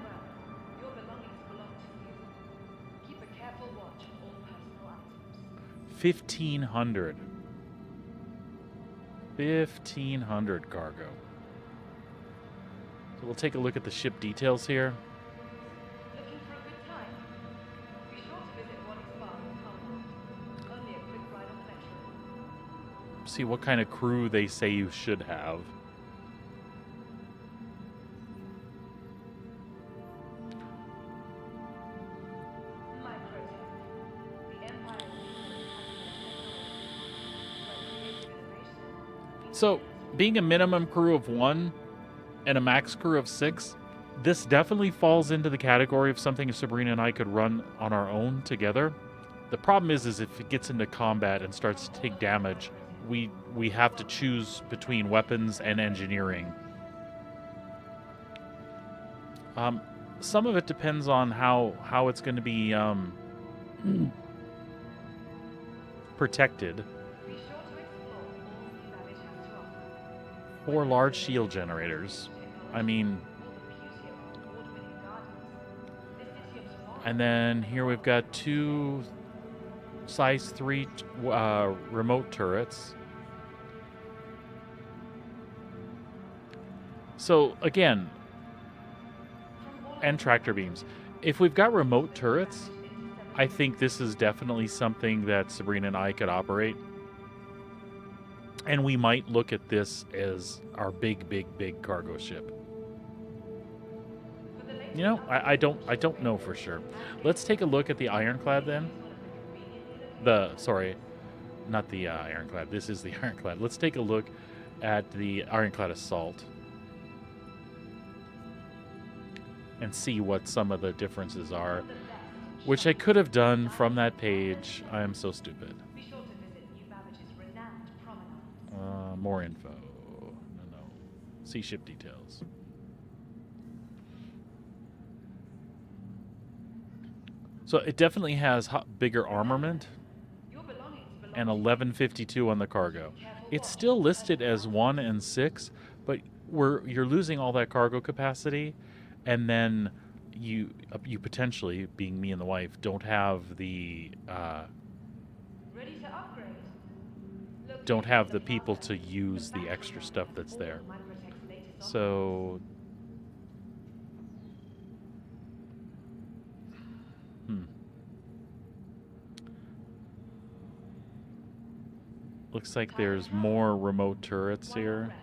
your belongings belong to you. Keep a careful watch of all personal items. 1,500. 1,500 cargo. So we'll take a look at the ship details here. Looking for a good time? Be sure to visit Wally's Bar in Cromwell. Only a quick ride on the metro. See what kind of crew they say you should have. So, being a minimum crew of 1 and a max crew of 6, this definitely falls into the category of something Sabrina and I could run on our own together. The problem is if it gets into combat and starts to take damage, we have to choose between weapons and engineering. Some of it depends on how it's going to be protected. 4 large shield generators. I mean, and then here we've got 2 size 3 remote turrets. So again, and tractor beams. If we've got remote turrets, I think this is definitely something that Sabrina and I could operate. And we might look at this as our big cargo ship. You know, I don't know for sure. Let's take a look at the Ironclad then. Sorry, not the Ironclad. This is the Ironclad. Let's take a look at the Ironclad Assault and see what some of the differences are, which I could have done from that page. I am so stupid. More info. No. See ship details. So it definitely has bigger armament and 1152 on the cargo. It's still listed as 1 and 6, but you're losing all that cargo capacity, and then you potentially, being me and the wife, don't have the Ready to upgrade? Look, don't have the people to use the extra stuff that's there. So, looks like there's more remote turrets here.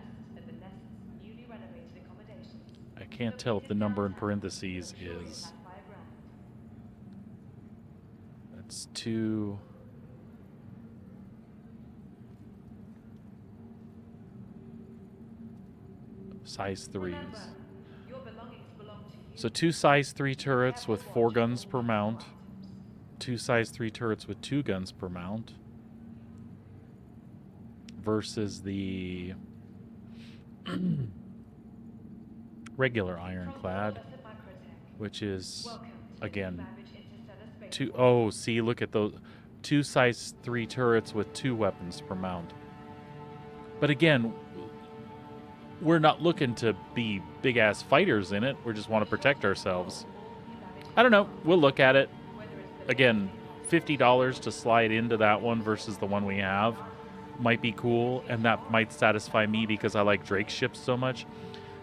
I can't tell if the number in parentheses is... That's 2... size 3s. So 2 size 3 turrets with 4 guns per mount. 2 size 3 turrets with 2 guns per mount. Versus the regular ironclad, which is, again, 2... Oh, see, look at those. 2 size 3 turrets with 2 weapons per mount. But again, we're not looking to be big-ass fighters in it. We just want to protect ourselves. I don't know. We'll look at it. Again, $50 to slide into that one versus the one we have might be cool, and that might satisfy me because I like Drake's ships so much.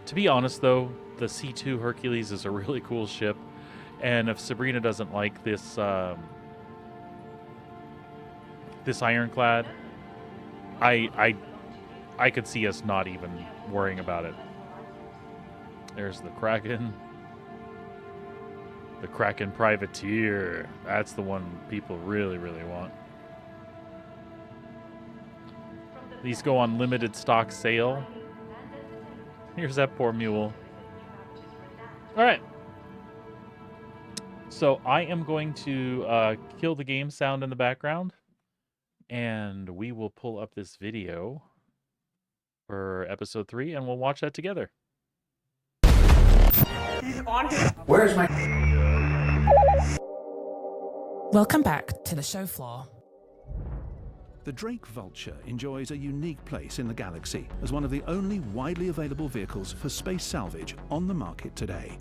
To be honest, though, the C2 Hercules is a really cool ship, and if Sabrina doesn't like this this ironclad, I could see us not even worrying about it. There's the Kraken. The Kraken Privateer. That's the one people really, really want. These go on limited stock sale. Here's that poor mule. All right. So I am going to kill the game sound in the background, and we will pull up this video for episode 3, and we'll watch that together. Where's my... Welcome back to the show floor. The Drake Vulture enjoys a unique place in the galaxy as one of the only widely available vehicles for space salvage on the market today.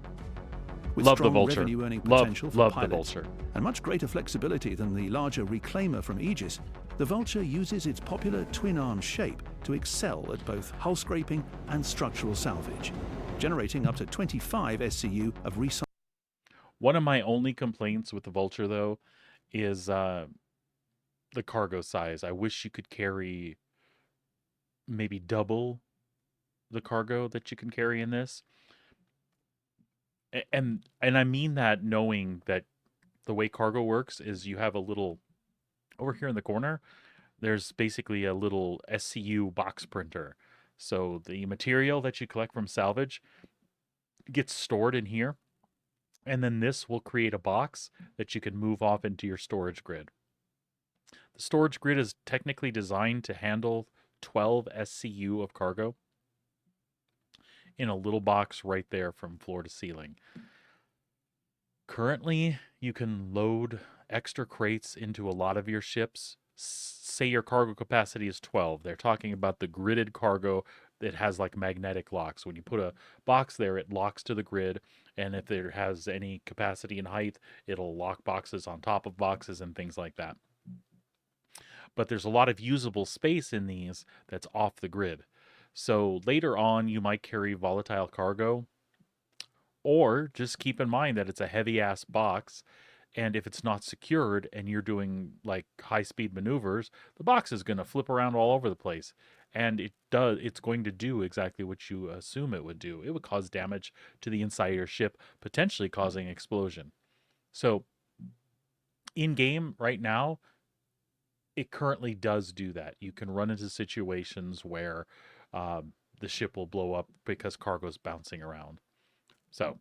With Love the strong Vulture. revenue-earning potential for Love the pilots Vulture. and much greater flexibility than the larger Reclaimer from Aegis, the Vulture uses its popular twin-arm shape to excel at both hull scraping and structural salvage, generating up to 25 SCU of recycled. One of my only complaints with the Vulture, though, is the cargo size. I wish you could carry maybe double the cargo that you can carry in this. And I mean that knowing that the way cargo works is you have a little, over here in the corner, there's basically a little SCU box printer. So the material that you collect from salvage gets stored in here, and then this will create a box that you can move off into your storage grid. The storage grid is technically designed to handle 12 SCU of cargo in a little box right there from floor to ceiling. Currently, you can load extra crates into a lot of your ships. Say your cargo capacity is 12. They're talking about the gridded cargo that has like magnetic locks. When you put a box there, it locks to the grid, and if there has any capacity and height, it'll lock boxes on top of boxes and things like that. But there's a lot of usable space in these that's off the grid. So later on, you might carry volatile cargo, or just keep in mind that it's a heavy-ass box, and if it's not secured and you're doing like high-speed maneuvers, the box is going to flip around all over the place. And it's going to do exactly what you assume it would do. It would cause damage to the inside of your ship, potentially causing explosion. So in-game right now, it currently does do that. You can run into situations where the ship will blow up because cargo is bouncing around. So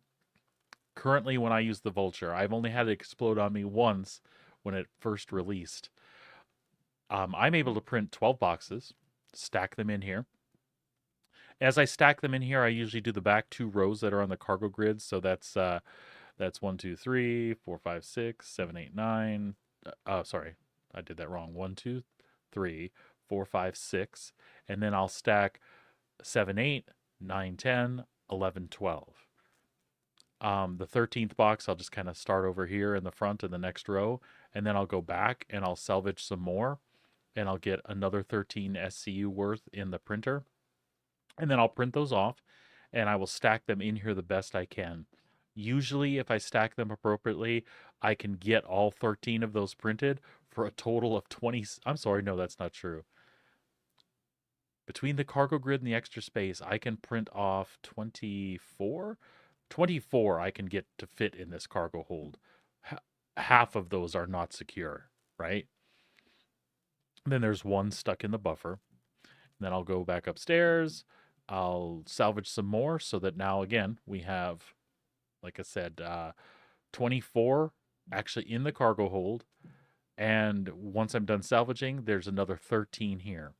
currently when I use the Vulture, I've only had it explode on me once when it first released. I'm able to print 12 boxes, stack them in here. As I stack them in here, I usually do the back 2 rows that are on the cargo grid. So that's 1, 2, 3, 4, 5, 6, 7, 8, 9. Sorry, I did that wrong. 1, 2, 3, 4, 5, 6. And then I'll stack 7, 8, 9, 10, 11, 12. The 13th box, I'll just kind of start over here in the front in the next row, and then I'll go back and I'll salvage some more. and I'll get another 13 SCU worth in the printer. And then I'll print those off, and I will stack them in here the best I can. Usually, if I stack them appropriately, I can get all 13 of those printed for a total of 20. I'm sorry, no, that's not true. Between the cargo grid and the extra space, I can print off 24. 24 I can get to fit in this cargo hold. Half of those are not secure, right? And then there's one stuck in the buffer. And then I'll go back upstairs. I'll salvage some more so that now, again, we have, like I said, 24 actually in the cargo hold. And once I'm done salvaging, there's another 13 here.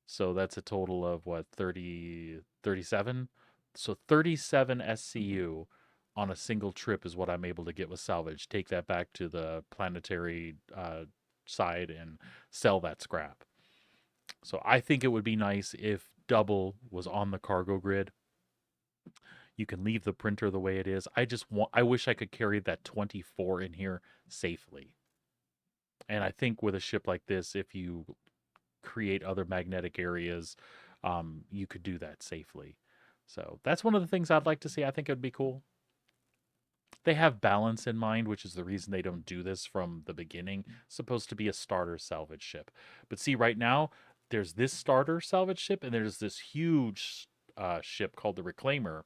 So that's a total of what, 37? So 37 SCU on a single trip is what I'm able to get with salvage. Take that back to the planetary side and sell that scrap. So I think it would be nice if double was on the cargo grid. You can leave the printer the way it is. I wish I could carry that 24 in here safely. And I think with a ship like this, if you create other magnetic areas, you could do that safely. So that's one of the things I'd like to see. I think it would be cool. They have balance in mind, which is the reason they don't do this from the beginning. It's supposed to be a starter salvage ship. But see, right now, there's this starter salvage ship, and there's this huge ship called the Reclaimer.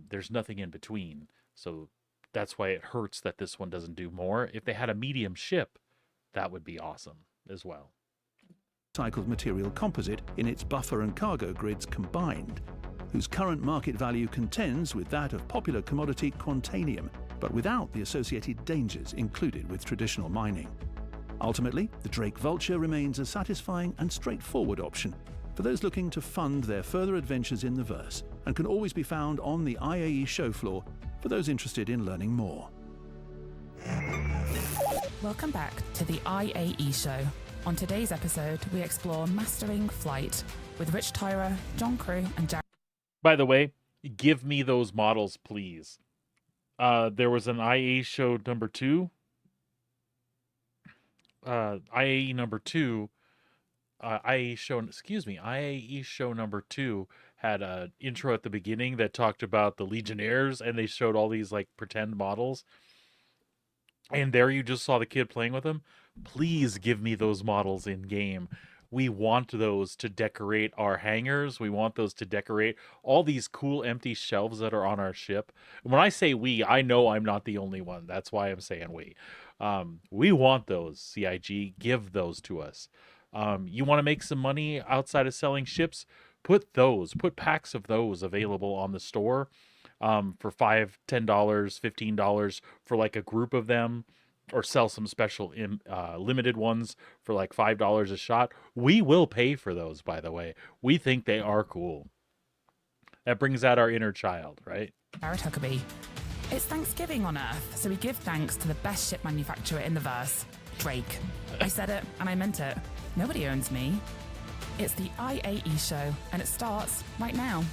There's nothing in between. So that's why it hurts that this one doesn't do more. If they had a medium ship, that would be awesome as well. Recycled material composite in its buffer and cargo grids combined, whose current market value contends with that of popular commodity quantanium, but without the associated dangers included with traditional mining. Ultimately, the Drake Vulture remains a satisfying and straightforward option for those looking to fund their further adventures in the verse, and can always be found on the IAE show floor for those interested in learning more. Welcome back to the IAE show. On today's episode, we explore mastering flight with Rich Tyra, John Crew, and Jared. By the way, give me those models, please. There was an IAE show number 2. IAE number 2. IAE show number 2 had an intro at the beginning that talked about the Legionnaires, and they showed all these like pretend models. And there you just saw the kid playing with them. Please give me those models in game. We want those to decorate our hangars. We want those to decorate all these cool empty shelves that are on our ship. And when I say we, I know I'm not the only one. That's why I'm saying we. We want those, CIG. Give those to us. You want to make some money outside of selling ships? Put packs of those available on the store for $5, $10, $15 for like a group of them, or sell some special limited ones for like $5 a shot. We will pay for those, by the way. We think they are cool. That brings out our inner child, right? Jared Huckabee. It's Thanksgiving on Earth, so we give thanks to the best ship manufacturer in the verse, Drake. I said it, and I meant it. Nobody owns me. It's the IAE show, and it starts right now.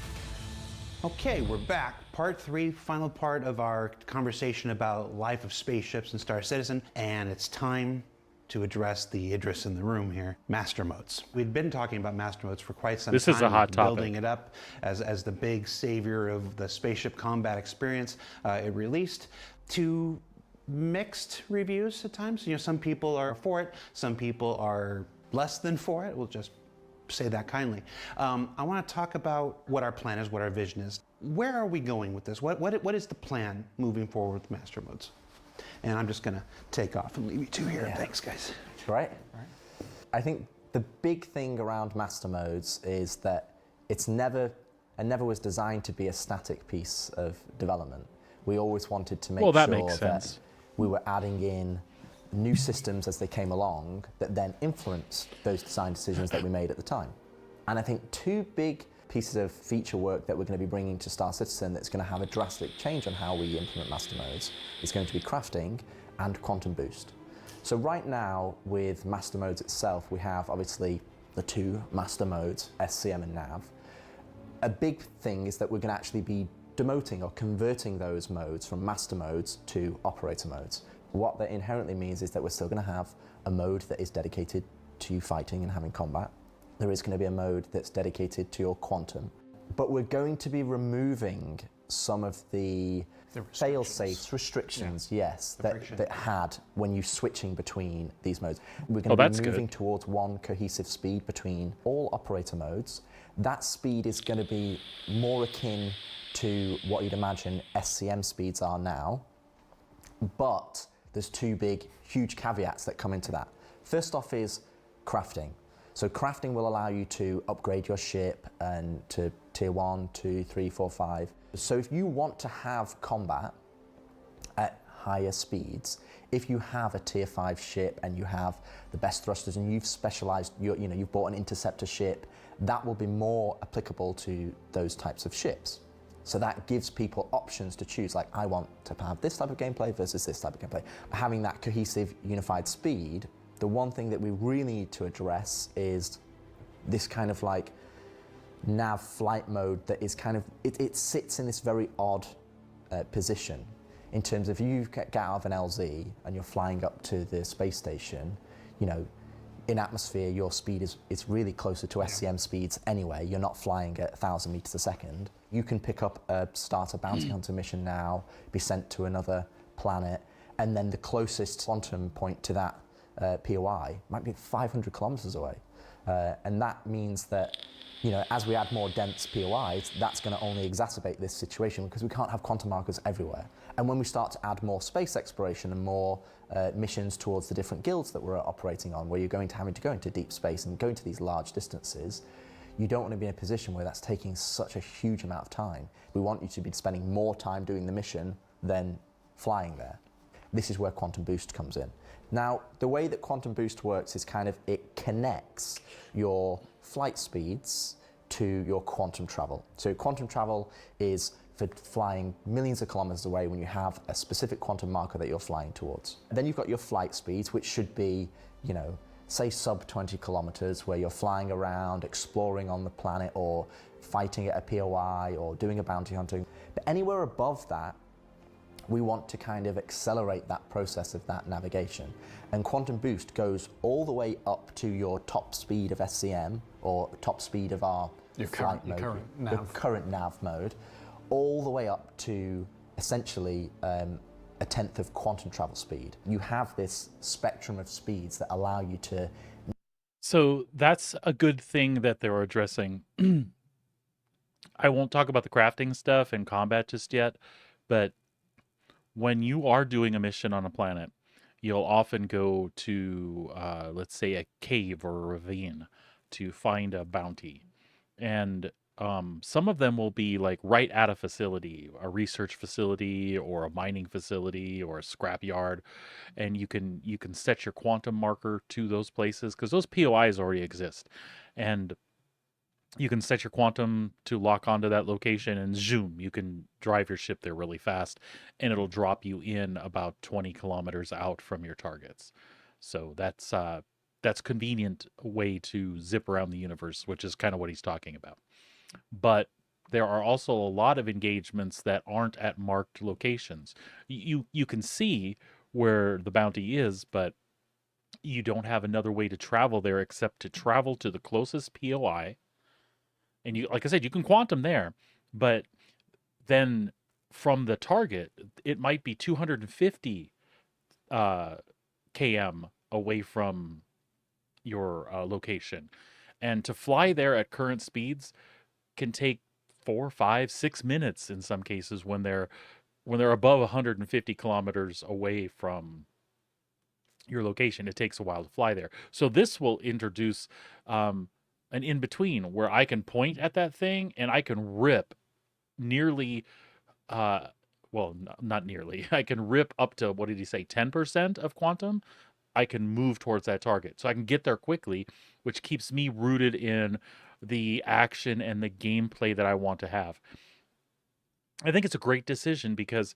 Okay, we're back. Part 3, final part of our conversation about life of spaceships and Star Citizen, and it's time to address the Idris in the room here, master modes. We'd been talking about master modes for quite some time. This is a hot topic. Building it up as the big savior of the spaceship combat experience. It released to mixed reviews at times. You know, some people are for it, some people are less than for it. We'll just say that kindly. I want to talk about what our plan is, what our vision is. Where are we going with this? What is the plan moving forward with master modes? And I'm just going to take off and leave you two here. Yeah. Thanks, guys. Right. I think the big thing around master modes is that it's never was designed to be a static piece of development. We always wanted to make sure that we were adding in new systems as they came along that then influenced those design decisions that we made at the time. And I think two big pieces of feature work that we're going to be bringing to Star Citizen that's going to have a drastic change on how we implement master modes is going to be crafting and quantum boost. So right now with master modes itself, we have obviously the two master modes, SCM and NAV. A big thing is that we're going to actually be demoting or converting those modes from master modes to operator modes. What that inherently means is that we're still going to have a mode that is dedicated to you fighting and having combat. There is going to be a mode that's dedicated to your quantum. But we're going to be removing some of the fail-safes, restrictions, yes, that had when you switching between these modes. We're going to be moving towards one cohesive speed between all operator modes. That speed is going to be more akin to what you'd imagine SCM speeds are now, but there's two big, huge caveats that come into that. First off is crafting. So crafting will allow you to upgrade your ship and to tier 1, 2, 3, 4, 5. So if you want to have combat at higher speeds, if you have a tier 5 ship and you have the best thrusters and you've specialized, you've bought an interceptor ship, that will be more applicable to those types of ships. So that gives people options to choose, like I want to have this type of gameplay versus this type of gameplay. Having that cohesive, unified speed, the one thing that we really need to address is this kind of like nav flight mode that is kind of, it sits in this very odd position in terms of you get out of an LZ and you're flying up to the space station, in atmosphere your speed is really closer to SCM speeds anyway. You're not flying at 1,000 meters a second. You can pick up start a bounty hunter mission now, be sent to another planet, and then the closest quantum point to that POI might be 500 kilometers away. And that means that, as we add more dense POIs, that's going to only exacerbate this situation because we can't have quantum markers everywhere. And when we start to add more space exploration and more missions towards the different guilds that we're operating on, where you're having to go into deep space and go into these large distances, you don't want to be in a position where that's taking such a huge amount of time. We want you to be spending more time doing the mission than flying there. This is where Quantum Boost comes in. Now, the way that Quantum Boost works is it connects your flight speeds to your quantum travel. So quantum travel is for flying millions of kilometers away when you have a specific quantum marker that you're flying towards. Then you've got your flight speeds, which should be, say sub 20 kilometers, where you're flying around, exploring on the planet, or fighting at a POI, or doing a bounty hunting. But anywhere above that, we want to kind of accelerate that process of that navigation. And Quantum Boost goes all the way up to your top speed of SCM, or top speed of our current nav mode, all the way up to essentially a tenth of quantum travel speed. You have this spectrum of speeds that allow you to... So that's a good thing that they're addressing. I won't talk about the crafting stuff and combat just yet, but when you are doing a mission on a planet, you'll often go to, let's say, a cave or a ravine to find a bounty. And some of them will be like right at a facility, a research facility or a mining facility or a scrapyard. And you can set your quantum marker to those places because those POIs already exist. And you can set your quantum to lock onto that location and zoom, you can drive your ship there really fast and it'll drop you in about 20 kilometers out from your targets. So that's convenient way to zip around the universe, which is kind of what he's talking about. But there are also a lot of engagements that aren't at marked locations. You can see where the bounty is, but you don't have another way to travel there except to travel to the closest POI. And you, like I said, you can quantum there, but then from the target, it might be 250 km away from your location. And to fly there at current speeds can take 4, 5, 6 minutes in some cases when they're above 150 kilometers away from your location. It takes a while to fly there. So this will introduce an in-between where I can point at that thing and I can rip nearly, not nearly, I can rip up to, what did he say, 10% of quantum? I can move towards that target. So I can get there quickly, which keeps me rooted in the action and the gameplay that I want to have. I think it's a great decision because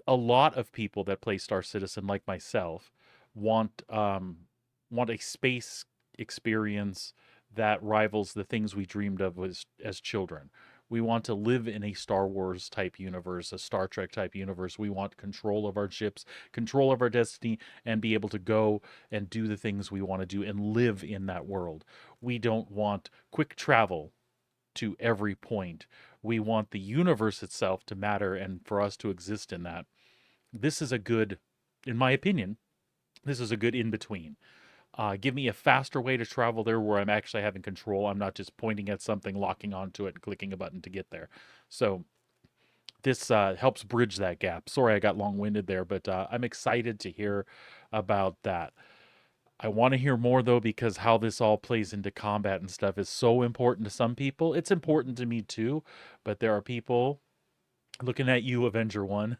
a lot of people that play Star Citizen, like myself, want a space experience that rivals the things we dreamed of as children, We want to live in a Star Wars type universe, a Star Trek type universe. We want control of our ships, control of our destiny, and be able to go and do the things we want to do and live in that world. We don't want quick travel to every point. We want the universe itself to matter and for us to exist in that. This is a good, in my opinion, this is a good in between. Give me a faster way to travel there where I'm actually having control. I'm not just pointing at something, locking onto it, and clicking a button to get there. So this helps bridge that gap. Sorry I got long-winded there, but I'm excited to hear about that. I want to hear more, though, because how this all plays into combat and stuff is so important to some people. It's important to me, too, but there are people looking at you, Avenger One.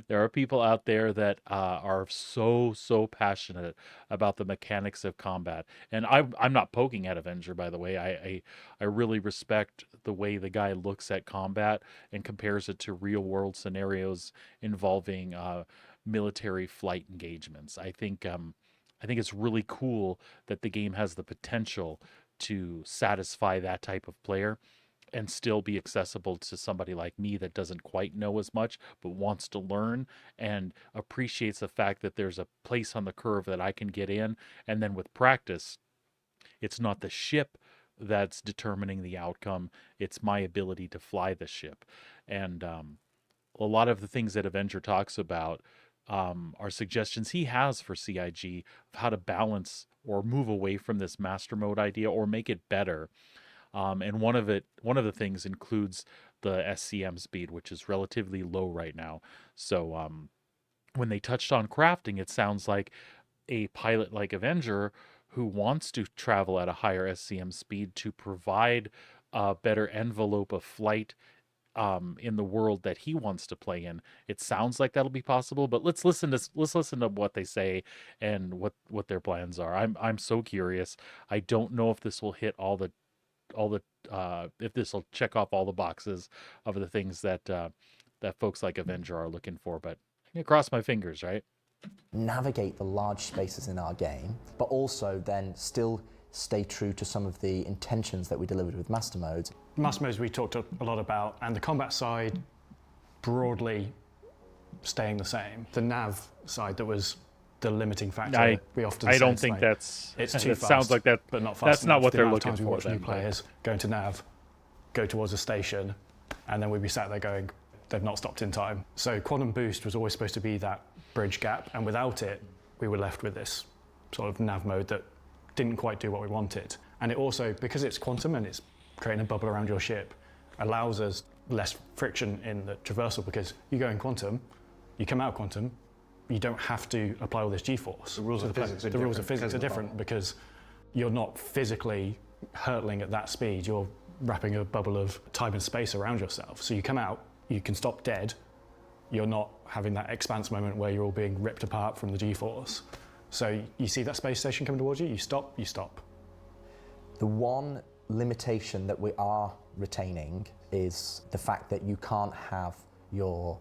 There are people out there that are so passionate about the mechanics of combat, and I'm not poking at Avenger, by the way. I really respect the way the guy looks at combat and compares it to real world scenarios involving military flight engagements. I think it's really cool that the game has the potential to satisfy that type of player and still be accessible to somebody like me that doesn't quite know as much but wants to learn and appreciates the fact that there's a place on the curve that I can get in, and then with practice it's not the ship that's determining the outcome, it's my ability to fly the ship. And a lot of the things that Avenger talks about are suggestions he has for CIG of how to balance or move away from this master mode idea or make it better. And one of the things includes the SCM speed, which is relatively low right now. So when they touched on crafting, it sounds like a pilot like Avenger who wants to travel at a higher SCM speed to provide a better envelope of flight in the world that he wants to play in. It sounds like that'll be possible, but let's listen to what they say and what their plans are. I'm so curious. I don't know if this will hit all the if this will check off all the boxes of the things that that folks like Avenger are looking for, but I'm gonna cross my fingers, right? Navigate the large spaces in our game, but also then still stay true to some of the intentions that we delivered with Master Modes. Master Modes we talked a lot about, and the combat side broadly staying the same. The nav side that was the limiting factor. We often say don't think that's. It's too it fast, sounds like that, but not fast that's enough. not what The they're amount of looking times we for. watch new players go into nav, go towards a station, and then we'd be sat there going, they've not stopped in time. So Quantum Boost was always supposed to be that bridge gap, and without it, we were left with this sort of nav mode that didn't quite do what we wanted. And it also, because it's quantum and it's creating a bubble around your ship, allows us less friction in the traversal, because you go in quantum, you come out quantum, you don't have to apply all this G-force. The rules of physics are different. The rules of physics are different because you're not physically hurtling at that speed. You're wrapping a bubble of time and space around yourself. So you come out, you can stop dead. You're not having that expanse moment where you're all being ripped apart from the G-force. So you see that space station coming towards you, you stop, you stop. The one limitation that we are retaining is the fact that you can't have your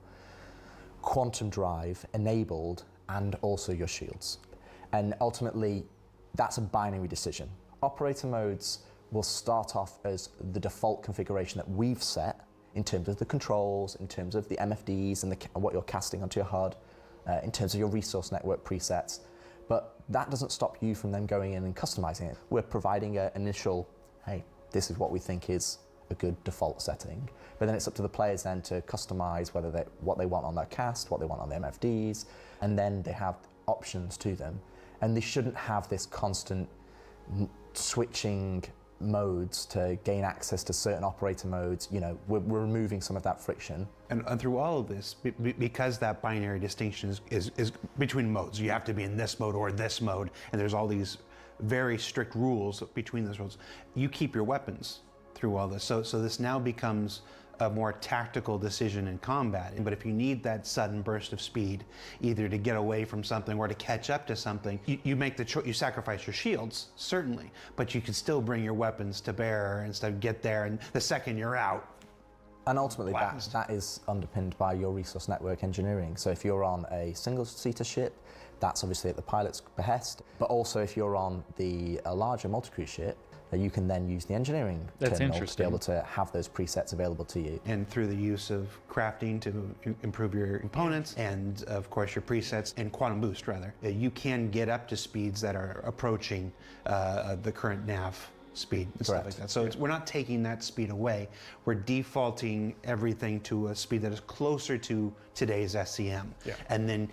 quantum drive enabled and also your shields. And ultimately, that's a binary decision. Operator modes will start off as the default configuration that we've set in terms of the controls, in terms of the MFDs and what you're casting onto your HUD, in terms of your resource network presets. But that doesn't stop you from then going in and customizing it. We're providing an initial, hey, this is what we think is a good default setting. But then it's up to the players then to customize what they want on their cast, what they want on the MFDs, and then they have options to them. And they shouldn't have this constant switching modes to gain access to certain operator modes. You know, we're removing some of that friction. And through all of this, because that binary distinction is between modes, you have to be in this mode or this mode, and there's all these very strict rules between those modes, you keep your weapons through all this. So this now becomes a more tactical decision in combat. But if you need that sudden burst of speed, either to get away from something or to catch up to something, you make the choice. You sacrifice your shields, certainly, but you can still bring your weapons to bear and stuff, get there, and the second you're out. And ultimately, that is underpinned by your resource network engineering. So if you're on a single-seater ship, that's obviously at the pilot's behest. But also if you're on a larger multi-crew ship, You can then use the engineering That's terminal to be interesting. able to have those presets available to you. And through the use of crafting to improve your components and, of course, your presets and quantum boost, rather, you can get up to speeds that are approaching the current nav speed and stuff like that. So we're not taking that speed away. We're defaulting everything to a speed that is closer to today's SCM. And then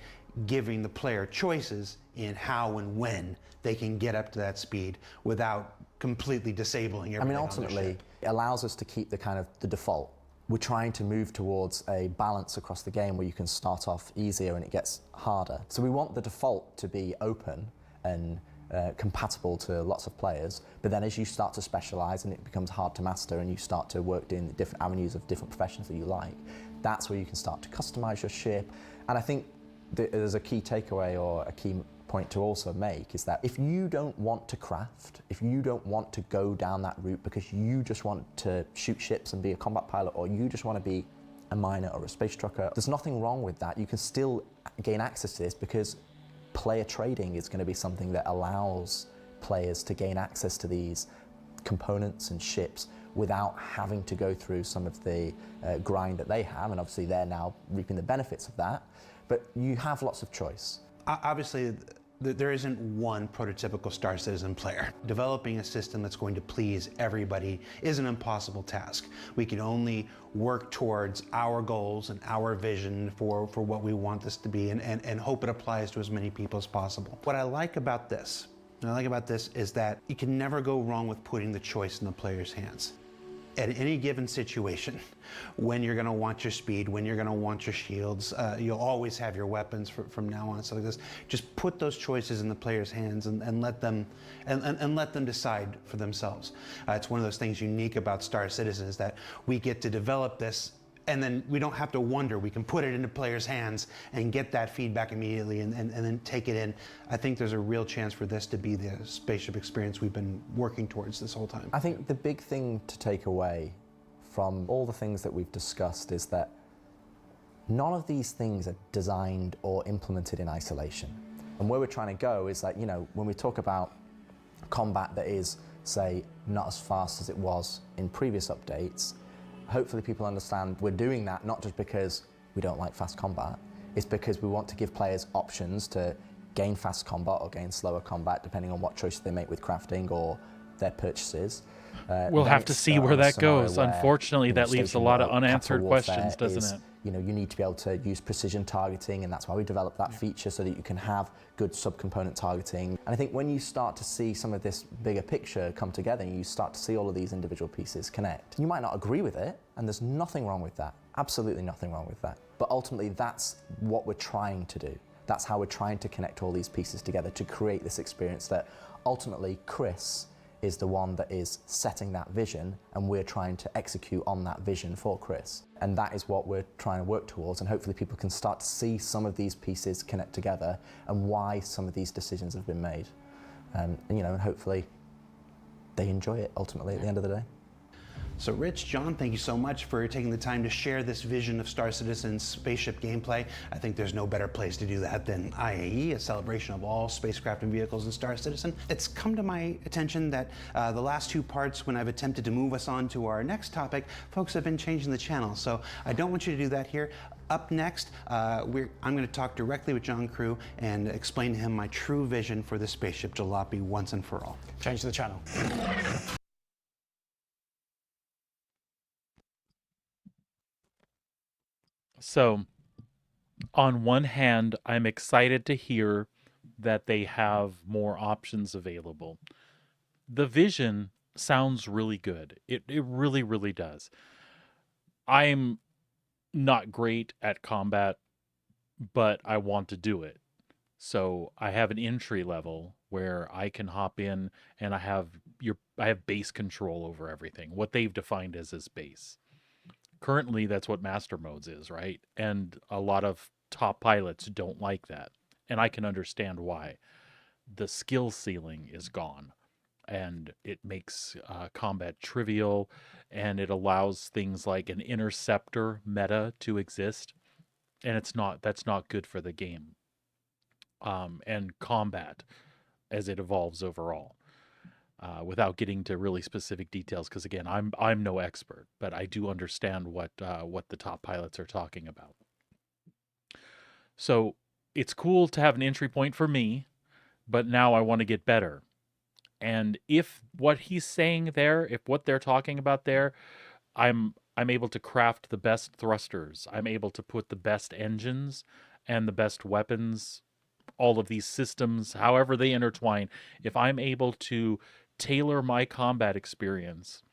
giving the player choices in how and when they can get up to that speed without completely disabling everything. Ultimately, it allows us to keep the kind of the default. We're trying to move towards a balance across the game where you can start off easier and it gets harder. So we want the default to be open and compatible to lots of players, but then as you start to specialize and it becomes hard to master and you start to work doing the different avenues of different professions that you like, that's where you can start to customize your ship. And I think there's a key takeaway or a key point to also make is that if you don't want to craft, if you don't want to go down that route because you just want to shoot ships and be a combat pilot, or you just want to be a miner or a space trucker, there's nothing wrong with that. You can still gain access to this because player trading is going to be something that allows players to gain access to these components and ships without having to go through some of the grind that they have, and obviously they're now reaping the benefits of that. But you have lots of choice. Obviously, there isn't one prototypical Star Citizen player. Developing a system that's going to please everybody is an impossible task. We can only work towards our goals and our vision for what we want this to be and hope it applies to as many people as possible. What I like about this, is that you can never go wrong with putting the choice in the player's hands. At any given situation, when you're going to want your speed, when you're going to want your shields, you'll always have your weapons from now on. So like this, just put those choices in the player's hands and let them let them decide for themselves. It's one of those things unique about Star Citizen is that we get to develop this, and then we don't have to wonder. We can put it into players' hands and get that feedback immediately and then take it in. I think there's a real chance for this to be the spaceship experience we've been working towards this whole time. I think the big thing to take away from all the things that we've discussed is that none of these things are designed or implemented in isolation. And where we're trying to go is that, when we talk about combat that is, say, not as fast as it was in previous updates, hopefully people understand we're doing that not just because we don't like fast combat, it's because we want to give players options to gain fast combat or gain slower combat depending on what choices they make with crafting or their purchases. We'll have to see where that goes. Unfortunately, that leaves a lot of unanswered questions, doesn't it? You need to be able to use precision targeting, and that's why we developed that feature so that you can have good subcomponent targeting. And I think when you start to see some of this bigger picture come together, and you start to see all of these individual pieces connect, you might not agree with it, and there's nothing wrong with that. Absolutely nothing wrong with that. But ultimately, that's what we're trying to do. That's how we're trying to connect all these pieces together to create this experience that ultimately Chris is the one that is setting that vision, and we're trying to execute on that vision for Chris. And that is what we're trying to work towards, and hopefully people can start to see some of these pieces connect together and why some of these decisions have been made. And hopefully they enjoy it ultimately at the end of the day. So Rich, John, thank you so much for taking the time to share this vision of Star Citizen's spaceship gameplay. I think there's no better place to do that than IAE, a celebration of all spacecraft and vehicles in Star Citizen. It's come to my attention that the last two parts, when I've attempted to move us on to our next topic, folks have been changing the channel. So I don't want you to do that here. Up next, I'm going to talk directly with John Crew and explain to him my true vision for the spaceship Jalopy once and for all. Change the channel. So, on one hand, I'm excited to hear that they have more options available. The vision sounds really good. It really, really does. I'm not great at combat, but I want to do it. So I have an entry level where I can hop in and I have base control over everything. What they've defined as base. Currently, that's what master modes is, right? And a lot of top pilots don't like that. And I can understand why. The skill ceiling is gone. And it makes combat trivial. And it allows things like an interceptor meta to exist. And that's not good for the game. And combat as it evolves overall. without getting to really specific details, because again, I'm no expert, but I do understand what the top pilots are talking about. So it's cool to have an entry point for me, but now I want to get better. And if what he's saying there, if what they're talking about there, I'm able to craft the best thrusters. I'm able to put the best engines and the best weapons, all of these systems, however they intertwine. If I'm able to tailor my combat experience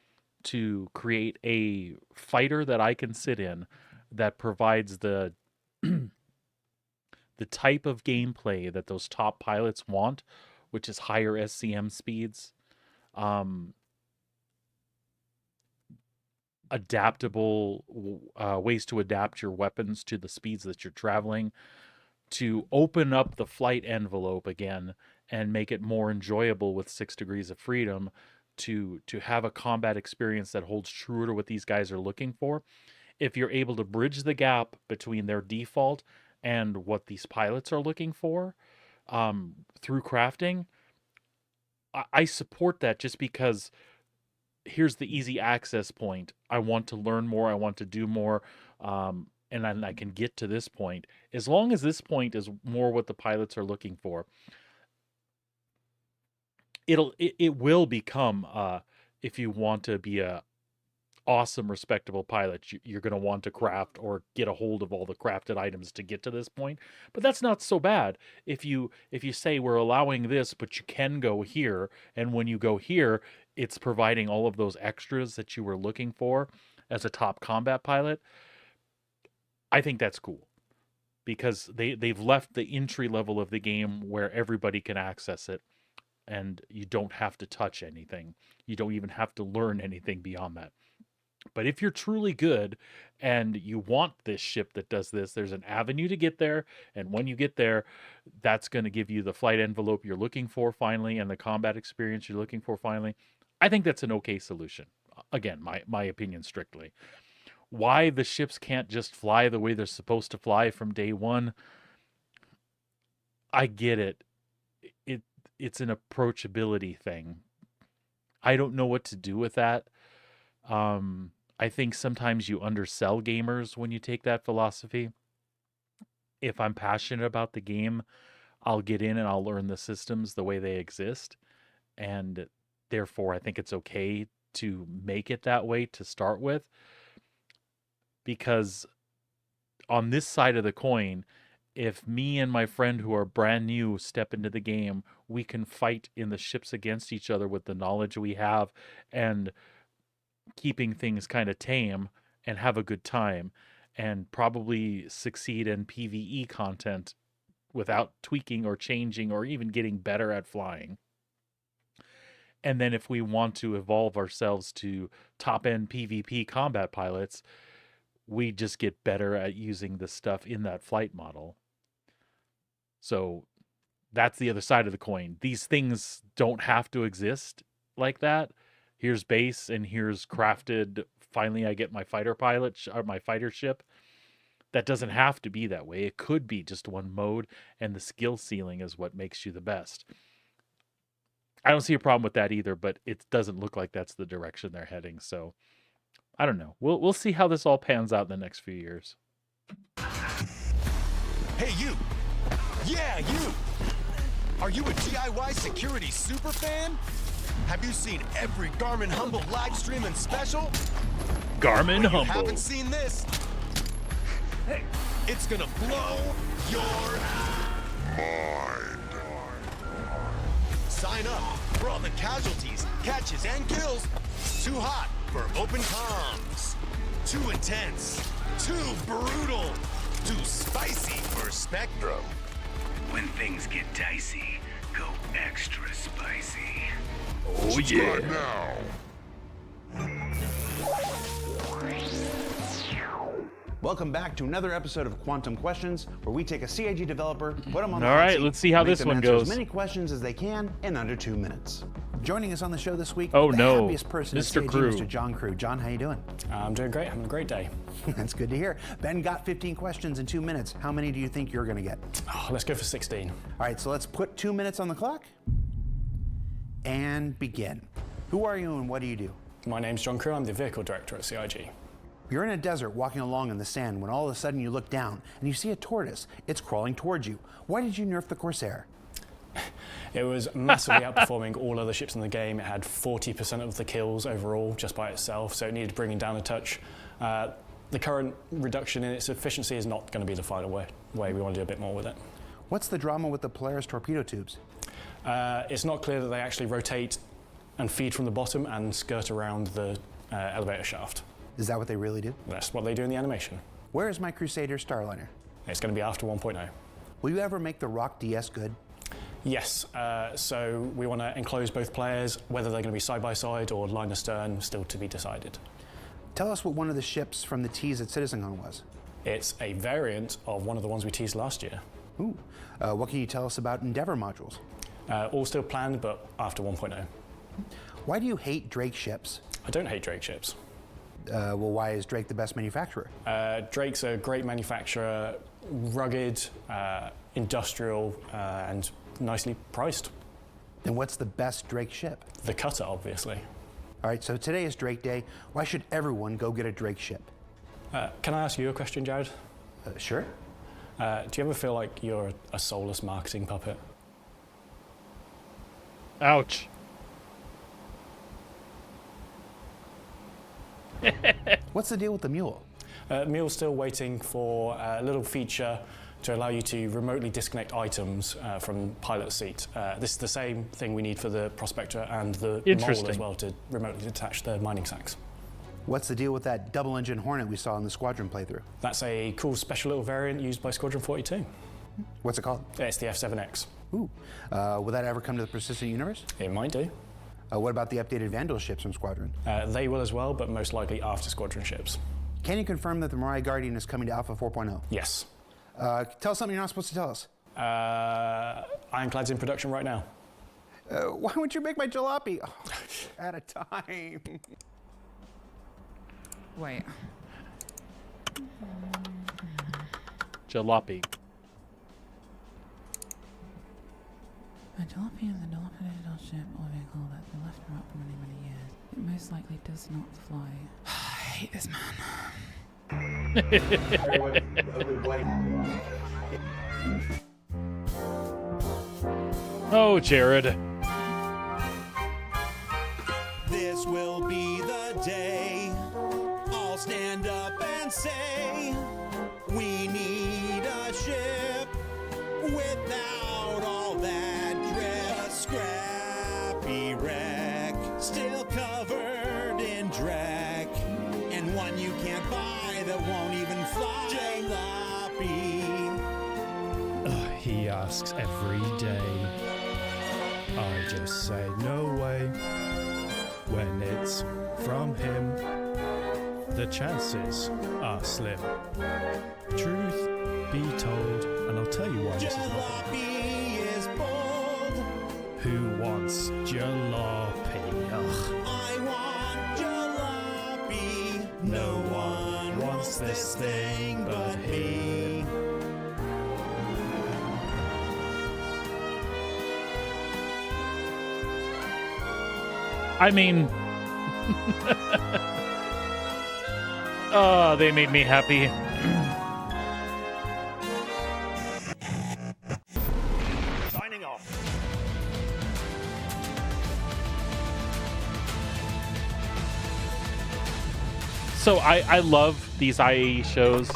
to create a fighter that I can sit in that provides the the type of gameplay that those top pilots want, which is higher SCM speeds, adaptable ways to adapt your weapons to the speeds that you're traveling, to open up the flight envelope again and make it more enjoyable with 6 degrees of freedom, to have a combat experience that holds true to what these guys are looking for. If you're able to bridge the gap between their default and what these pilots are looking for through crafting, I support that, just because here's the easy access point. I want to learn more. I want to do more. And I can get to this point. As long as this point is more what the pilots are looking for, it will become, if you want to be a awesome, respectable pilot, you're going to want to craft or get a hold of all the crafted items to get to this point. But that's not so bad. If you say we're allowing this, but you can go here, and when you go here, it's providing all of those extras that you were looking for as a top combat pilot, I think that's cool, because they've left the entry level of the game where everybody can access it, and you don't have to touch anything. You don't even have to learn anything beyond that. But if you're truly good and you want this ship that does this, there's an avenue to get there. And when you get there, that's going to give you the flight envelope you're looking for finally, and the combat experience you're looking for finally. I think that's an okay solution. Again, my opinion strictly. Why the ships can't just fly the way they're supposed to fly from day one, I get it. It's an approachability thing. I don't know what to do with that. I think sometimes you undersell gamers when you take that philosophy. If I'm passionate about the game, I'll get in and I'll learn the systems the way they exist. And therefore, I think it's okay to make it that way to start with. Because on this side of the coin, if me and my friend who are brand new step into the game, we can fight in the ships against each other with the knowledge we have, and keeping things kind of tame, and have a good time, and probably succeed in PvE content without tweaking or changing or even getting better at flying. And then if we want to evolve ourselves to top-end PvP combat pilots, we just get better at using the stuff in that flight model. So that's the other side of the coin. These things don't have to exist like that. Here's base and here's crafted. Finally, I get my fighter pilot or my fighter ship. That doesn't have to be that way. It could be just one mode, and the skill ceiling is what makes you the best. I don't see a problem with that either, but it doesn't look like that's the direction they're heading. So I don't know. We'll see how this all pans out in the next few years. Hey, you! Yeah, you! Are you a DIY security super fan? Have you seen every Garmin Humble live stream and special? Garmin Humble. You haven't seen this? It's gonna blow your mind. Sign up for all the casualties, catches, and kills. Too hot for open comms. Too intense. Too brutal. Too spicy for Spectrum. When things get dicey, go extra spicy. Oh yeah. Welcome back to another episode of Quantum Questions, where we take a CIG developer, put them on the All hot right, seat, let's see how make this them one answer goes. as many questions as they can in under 2 minutes. Joining us on the show this week, Oh, the no. happiest person Mr. at CIG, Crew. Mr. John Crew. John, how you doing? I'm doing great. Having a great day. That's good to hear. Ben got 15 questions in 2 minutes. How many do you think you're going to get? Let's go for 16. All right, so let's put 2 minutes on the clock. and begin. Who are you and what do you do? My name's John Crew. I'm the vehicle director at CIG. You're in a desert walking along in the sand when all of a sudden you look down and you see a tortoise. It's crawling towards you. Why did you nerf the Corsair? It was massively outperforming all other ships in the game. It had 40% of the kills overall just by itself, so it needed bringing down a touch. The current reduction in its efficiency is not going to be the final way. We want to do a bit more with it. What's the drama with the Polaris torpedo tubes? It's not clear that they actually rotate and feed from the bottom and skirt around the elevator shaft. Is that what they really do? That's what they do in the animation. Where is my Crusader Starliner? It's going to be after 1.0. Will you ever make the Rock DS good? Yes, so we want to enclose both players, whether they're going to be side by side or line astern, still to be decided. Tell us what one of the ships from the tease at CitizenCon was. It's a variant of one of the ones we teased last year. Ooh. What can you tell us about Endeavour modules? All still planned, but after 1.0. Why do you hate Drake ships? I don't hate Drake ships. Well, why is Drake the best manufacturer? Drake's a great manufacturer, rugged, industrial, and nicely priced. Then what's the best Drake ship? The Cutter, obviously. All right, so today is Drake Day. Why should everyone go get a Drake ship? Can I ask you a question, Jared? Sure. Do you ever feel like you're a soulless marketing puppet? Ouch. What's the deal with the mule? Mule's still waiting for a little feature to allow you to remotely disconnect items from pilot seat. This is the same thing we need for the Prospector and the Mole as well, to remotely detach the mining sacks. What's the deal with that double-engine Hornet we saw in the Squadron playthrough? That's a cool special little variant used by Squadron 42. What's it called? It's the F7X. Ooh. Will that ever come to the Persistent Universe? It might do. What about the updated Vandal ships from Squadron? They will as well, but most likely after Squadron ships. Can you confirm that the Mariah Guardian is coming to Alpha 4.0? Yes. Tell us something you're not supposed to tell us. Ironclad's in production right now. Why would you make my jalopy? Oh, at a time. Wait. Jalopy. A jalopy is a dilapidated ship or vehicle that's been left out for many, many years. It most likely does not fly. I hate this man. Oh, Jared. This will be the day. I'll stand up and say, we need a ship without all that dread. A scrappy wreck, still covered in dreck, and one you can't buy that won't even fly. Jalopy. He asks every day. I just say no way. When it's from him, the chances are slim. Truth be told, and I'll tell you why this is not Jalopy is bold. Who wants jalopy? Ugh. I want jalopy. No one wants this thing but he. I mean, oh, they made me happy. Signing off. So I love these IAE shows.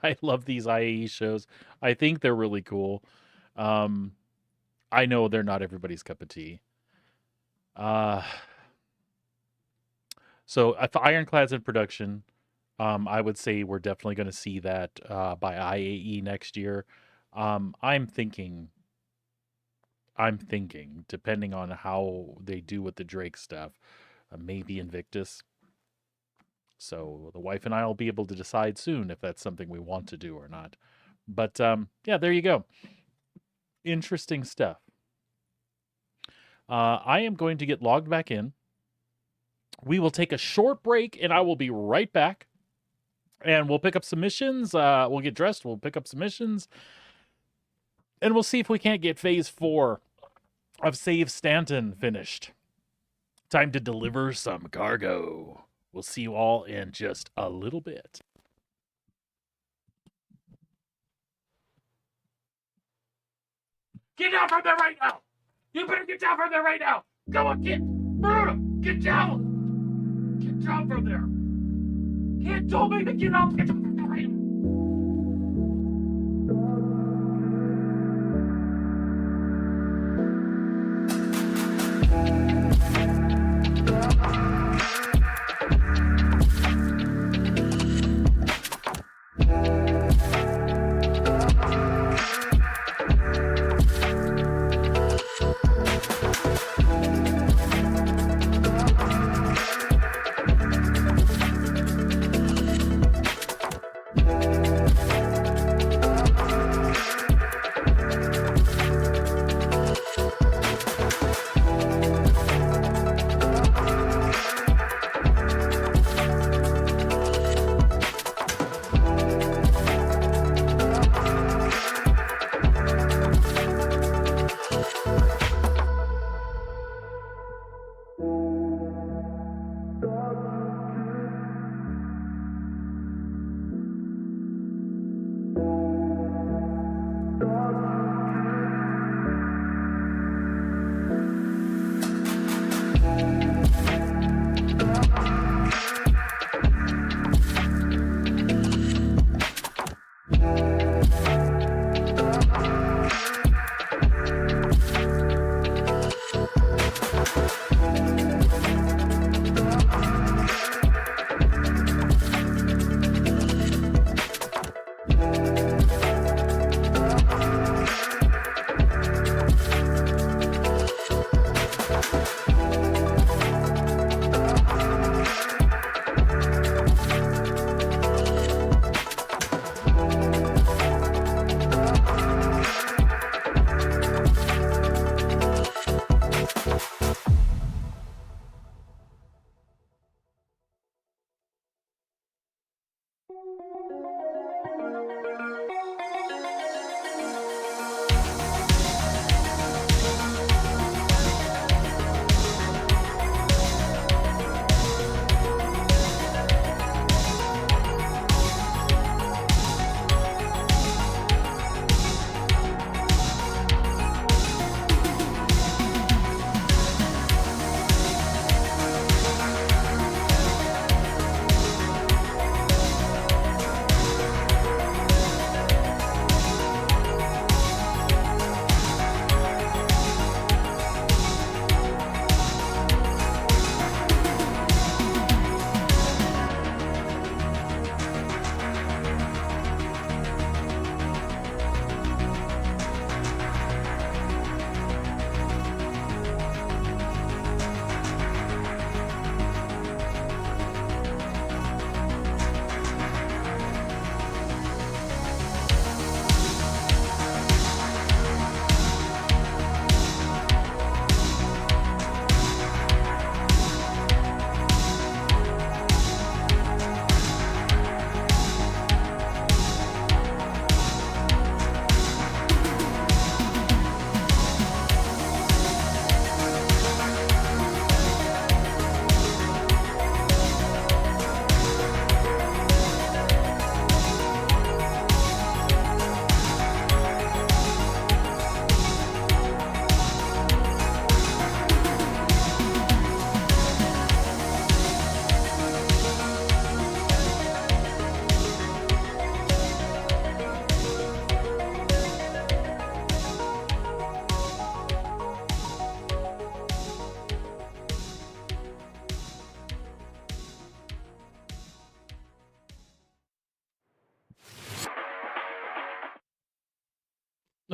I love these IAE shows. I think they're really cool. I know they're not everybody's cup of tea. So if Ironclad's in production, I would say we're definitely going to see that by IAE next year. I'm thinking, depending on how they do with the Drake stuff, maybe Invictus. So the wife and I will be able to decide soon if that's something we want to do or not. But yeah, there you go. Interesting stuff. I am going to get logged back in. We will take a short break and I will be right back. And we'll pick up some missions. We'll get dressed. We'll pick up some missions. And we'll see if we can't get phase 4 of Save Stanton finished. Time to deliver some cargo. We'll see you all in just a little bit. Get down from there right now! You better get down from there right now! Go on, get! Bruno! Get down! Get down from there! Can't tell me to get up! Get down from there right now!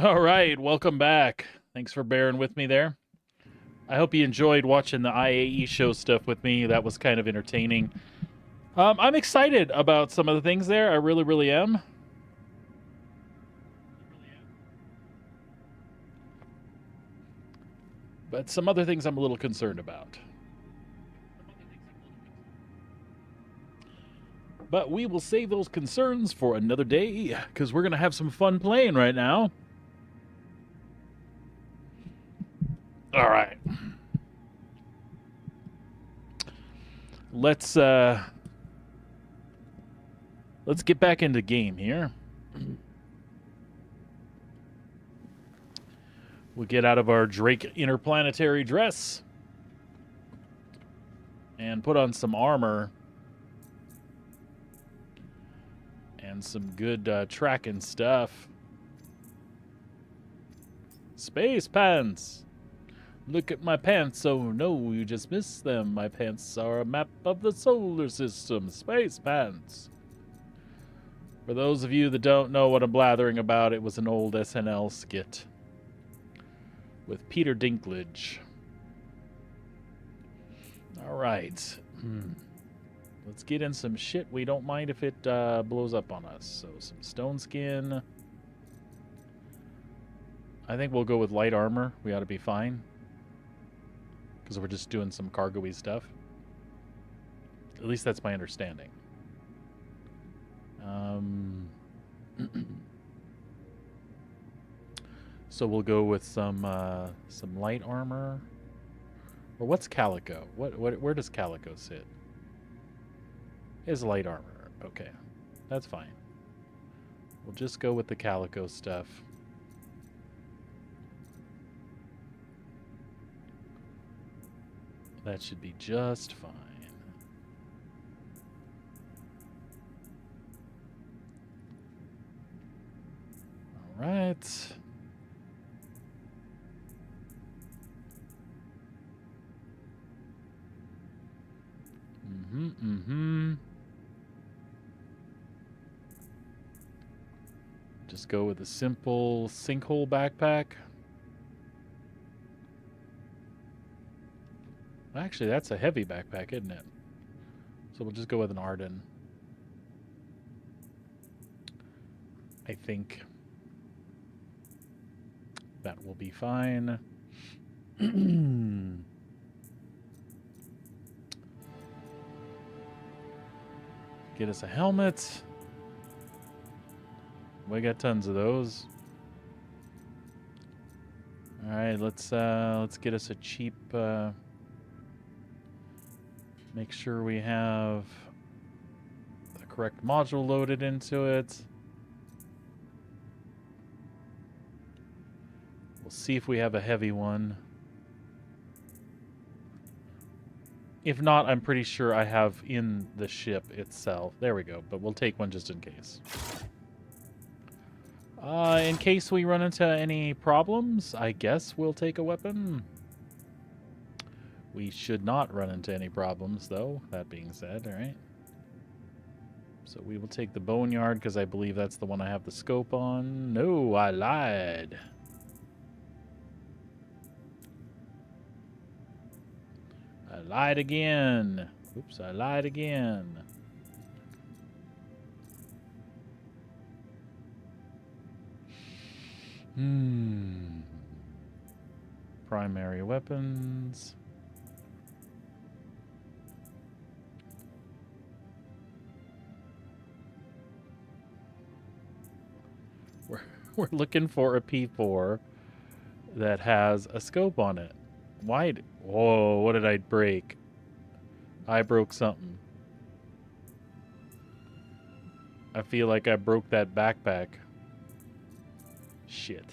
All right, welcome back. Thanks for bearing with me there. I hope you enjoyed watching the IAE show stuff with me. That was kind of entertaining. I'm excited about some of the things there. I really, really am. But some other things I'm a little concerned about. But we will save those concerns for another day, because we're going to have some fun playing right now. let's get back into game here. We'll get out of our Drake interplanetary dress and put on some armor and some good tracking stuff. Space pants. Look at my pants. Oh no, you just missed them. My pants are a map of the solar system. Space pants. For those of you that don't know what I'm blathering about, it was an old SNL skit with Peter Dinklage. All right. Let's get in some shit. We don't mind if it blows up on us. So some stone skin. I think we'll go with light armor. We ought to be fine. Because we're just doing some cargo-y stuff. At least that's my understanding. So we'll go with some light armor. Or what's calico? Where does calico sit? Is light armor. Okay. That's fine. We'll just go with the calico stuff. That should be just fine. All right. Just go with a simple sinkhole backpack. Actually, that's a heavy backpack, isn't it? So we'll just go with an Arden. I think that will be fine. Get us a helmet. We got tons of those. All right, let's get us a cheap. Make sure we have the correct module loaded into it. We'll see if we have a heavy one. If not, I'm pretty sure I have in the ship itself. There we go, but we'll take one just in case. In case we run into any problems, I guess we'll take a weapon. We should not run into any problems, though, that being said, all right? So we will take the Boneyard, because I believe that's the one I have the scope on. No, I lied. I lied again. Oops, I lied again. Primary weapons. We're looking for a P4 that has a scope on it. Why? Whoa, what did I break? I broke something. I feel like I broke that backpack. Shit.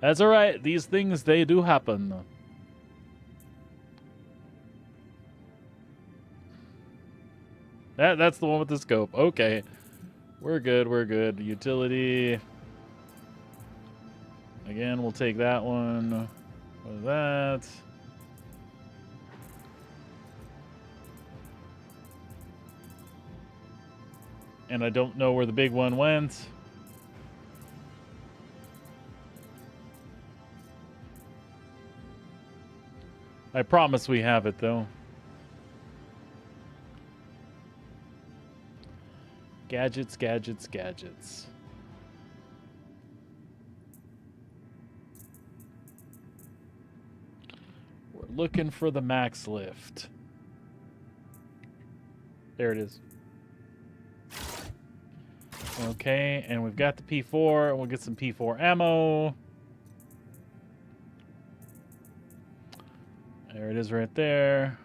That's alright. These things, they do happen. That's the one with the scope. Okay. We're good, we're good. Utility. Again, we'll take that one. With that. And I don't know where the big one went. I promise we have it, though. Gadgets, gadgets, gadgets. We're looking for the max lift. There it is. Okay, and we've got the P4, and we'll get some P4 ammo. There it is right there.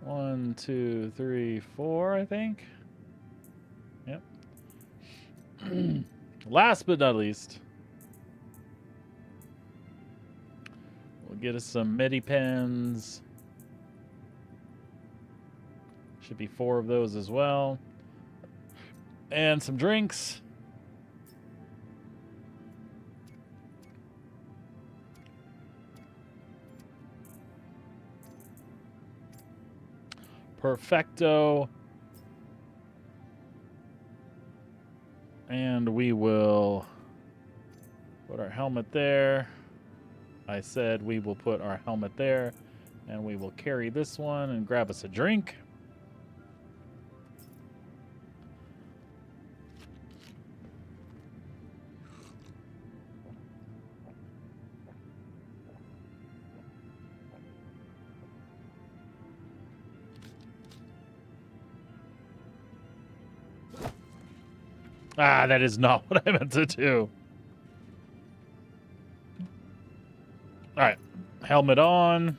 1, 2, 3, 4, I think. Yep. Last but not least, we'll get us some medi pens. Should be 4 of those as well. And some drinks. Perfecto. And we will put our helmet there. I said we will put our helmet there. And we will carry this one and grab us a drink. Ah, that is not what I meant to do. All right, helmet on.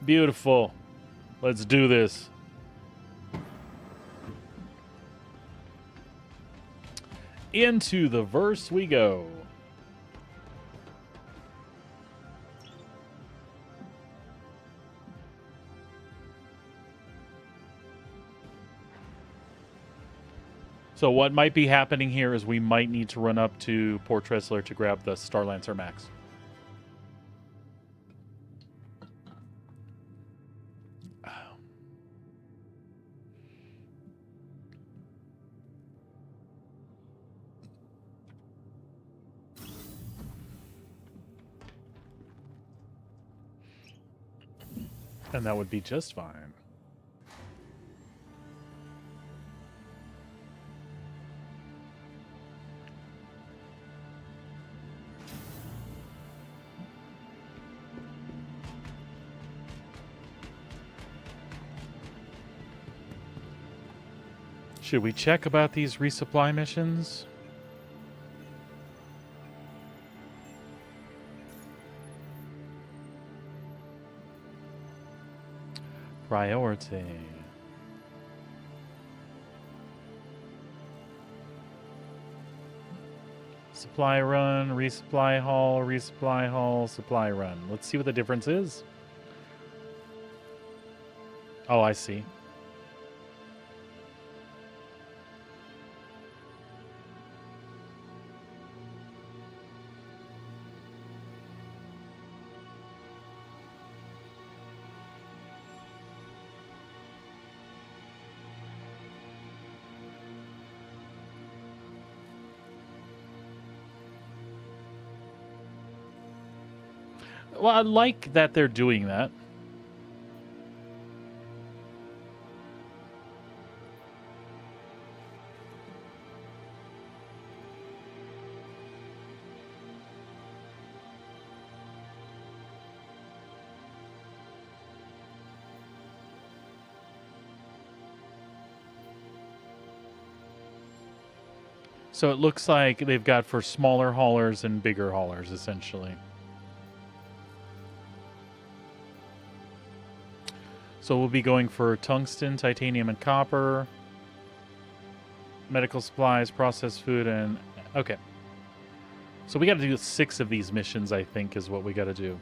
Beautiful. Let's do this. Into the verse we go. So what might be happening here is we might need to run up to Port Tressler to grab the Starlancer Max. And that would be just fine. Should we check about these resupply missions? Priority. Supply run, resupply haul, supply run. Let's see what the difference is. Oh, I see. Well, I like that they're doing that. So it looks like they've got for smaller haulers and bigger haulers, essentially. So we'll be going for tungsten, titanium, and copper. Medical supplies, processed food, and... Okay. So we got to do 6 of these missions, I think, is what we got to do.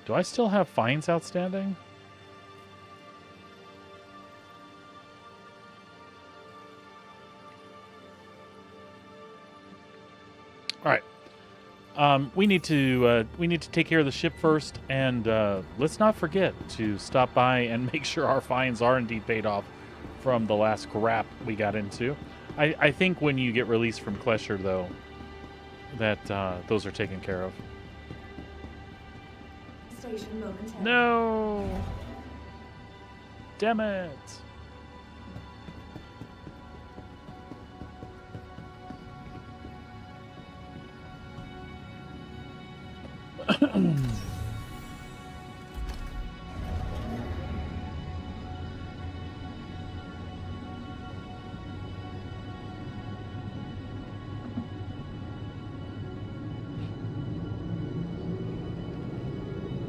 Do I still have fines outstanding? All right. We need to take care of the ship first, and let's not forget to stop by and make sure our fines are indeed paid off from the last crap we got into. I think when you get released from Klesher, though, that those are taken care of. station momentarily. No! Damn it!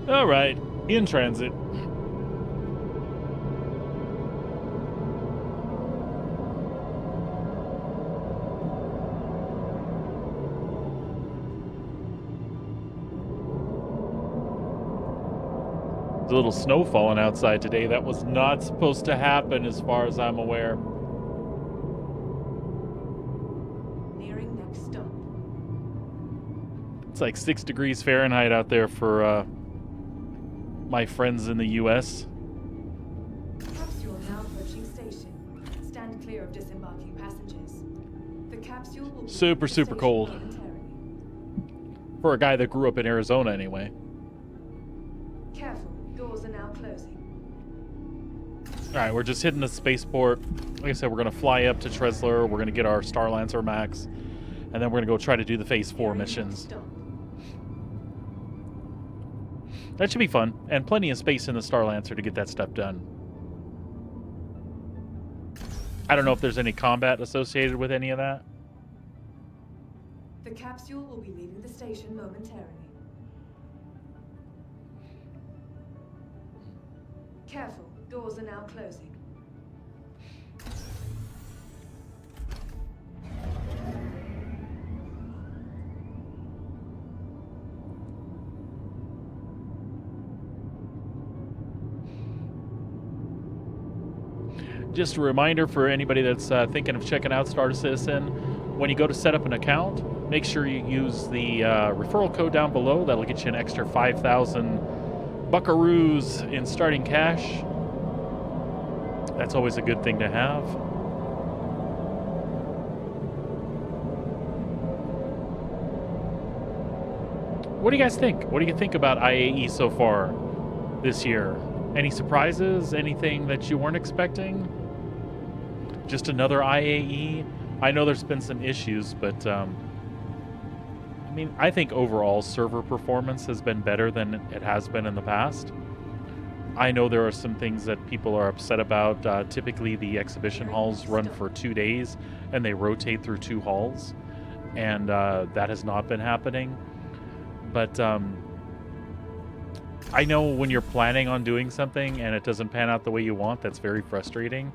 All right, in transit. There's a little snow falling outside today. That was not supposed to happen as far as I'm aware. Nearing next stop. It's like 6 degrees Fahrenheit out there for my friends in the US. Capsule now approaching station. Stand clear of disembarking passengers. The capsule will be Super, super station cold. momentarily. For a guy that grew up in Arizona anyway. Careful, doors are now closing. Alright, we're just hitting the spaceport. Like I said, we're going to fly up to Tresler. We're going to get our Starlancer Max. And then we're going to go try to do the Phase 4 missions. That should be fun. And plenty of space in the Starlancer to get that stuff done. I don't know if there's any combat associated with any of that. The capsule will be leaving the station momentarily. Careful, doors are now closing. Just a reminder for anybody that's thinking of checking out Star Citizen, when you go to set up an account, make sure you use the referral code down below. That'll get you an extra 5,000 buckaroos in starting cash. That's always a good thing to have. What do you guys think? What do you think about IAE so far this year? Any surprises? Anything that you weren't expecting? Just another IAE? I know there's been some issues, but I mean, I think overall server performance has been better than it has been in the past. I know there are some things that people are upset about. Typically, the exhibition halls run for 2 days, and they rotate through 2 halls, and that has not been happening. But I know when you're planning on doing something and it doesn't pan out the way you want, that's very frustrating.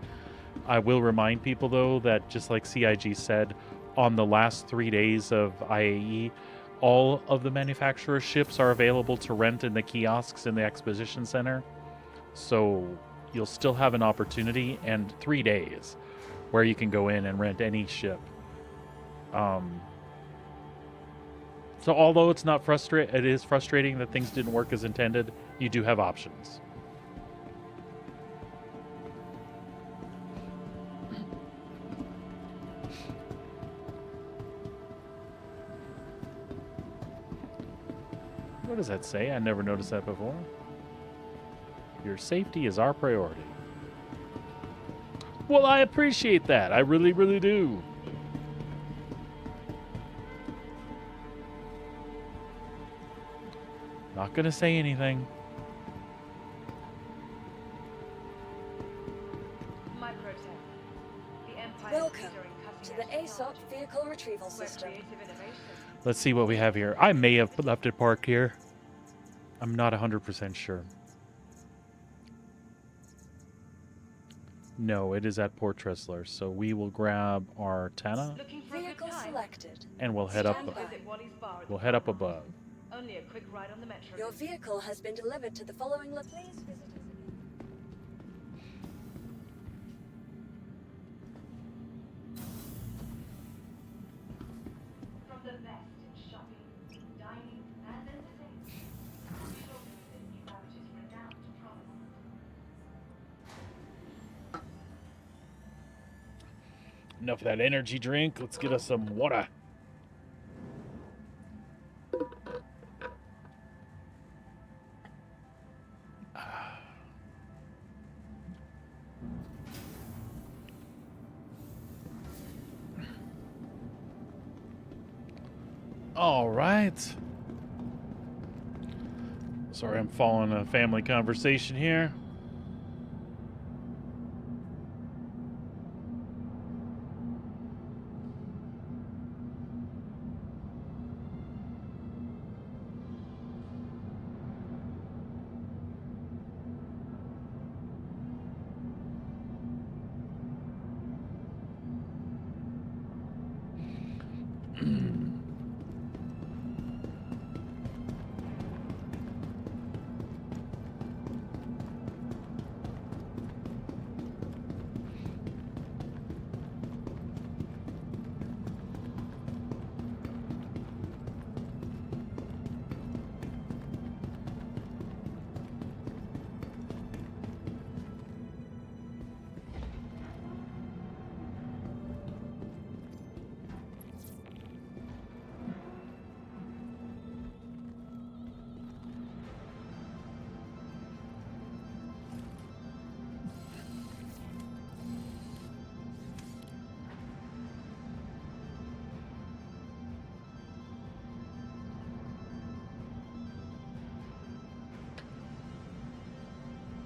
I will remind people, though, that just like CIG said, on the last 3 days of IAE, all of the manufacturer's ships are available to rent in the kiosks in the exposition center. So you'll still have an opportunity, and 3 days where you can go in and rent any ship. So although it's not it is frustrating that things didn't work as intended, you do have options. What does that say? I never noticed that before. Your safety is our priority. Well, I appreciate that. I really, really do. Not gonna say anything. Welcome to the ASOP Vehicle Retrieval System. Let's see what we have here. I may have left it parked here. I'm not 100% sure. No, it is at Port Tresler. So we will grab our Tana Vehicle selected. and we'll head up. We'll head up above. Only a quick ride on the metro. Your vehicle has been delivered to the following please visit us. From the best in shopping, dining, and entertainment, we shall visit New Babbage's renowned promenade. Enough of that energy drink. Let's get us some water. All right. Sorry, I'm following a family conversation here.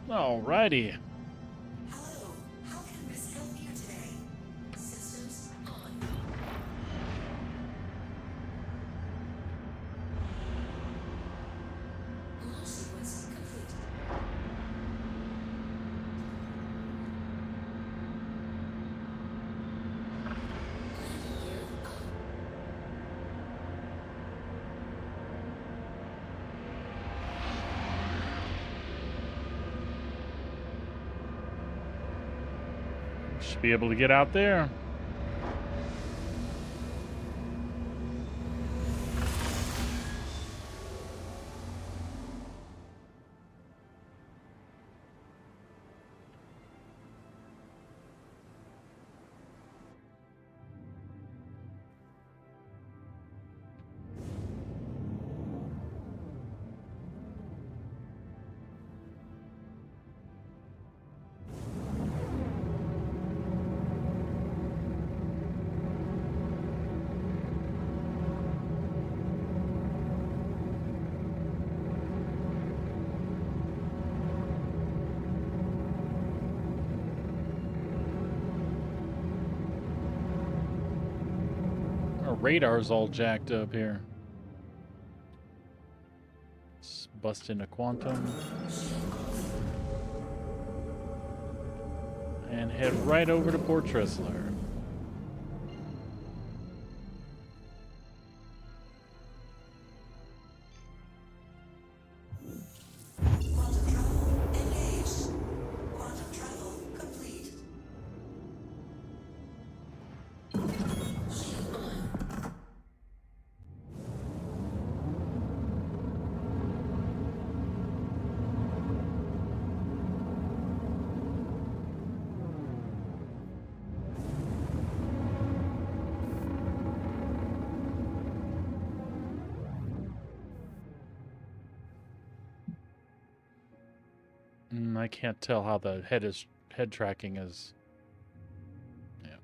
Alrighty. Hello, how can Miss help you today? Systems on. Launch sequence complete. Landing gear up. Should be able to get out there. Our radar's all jacked up here. Let's bust into quantum. And head right over to Port Tressler. Quantum travel engaged. Quantum travel complete. Shield on. I can't tell how the head tracking is. Yeah.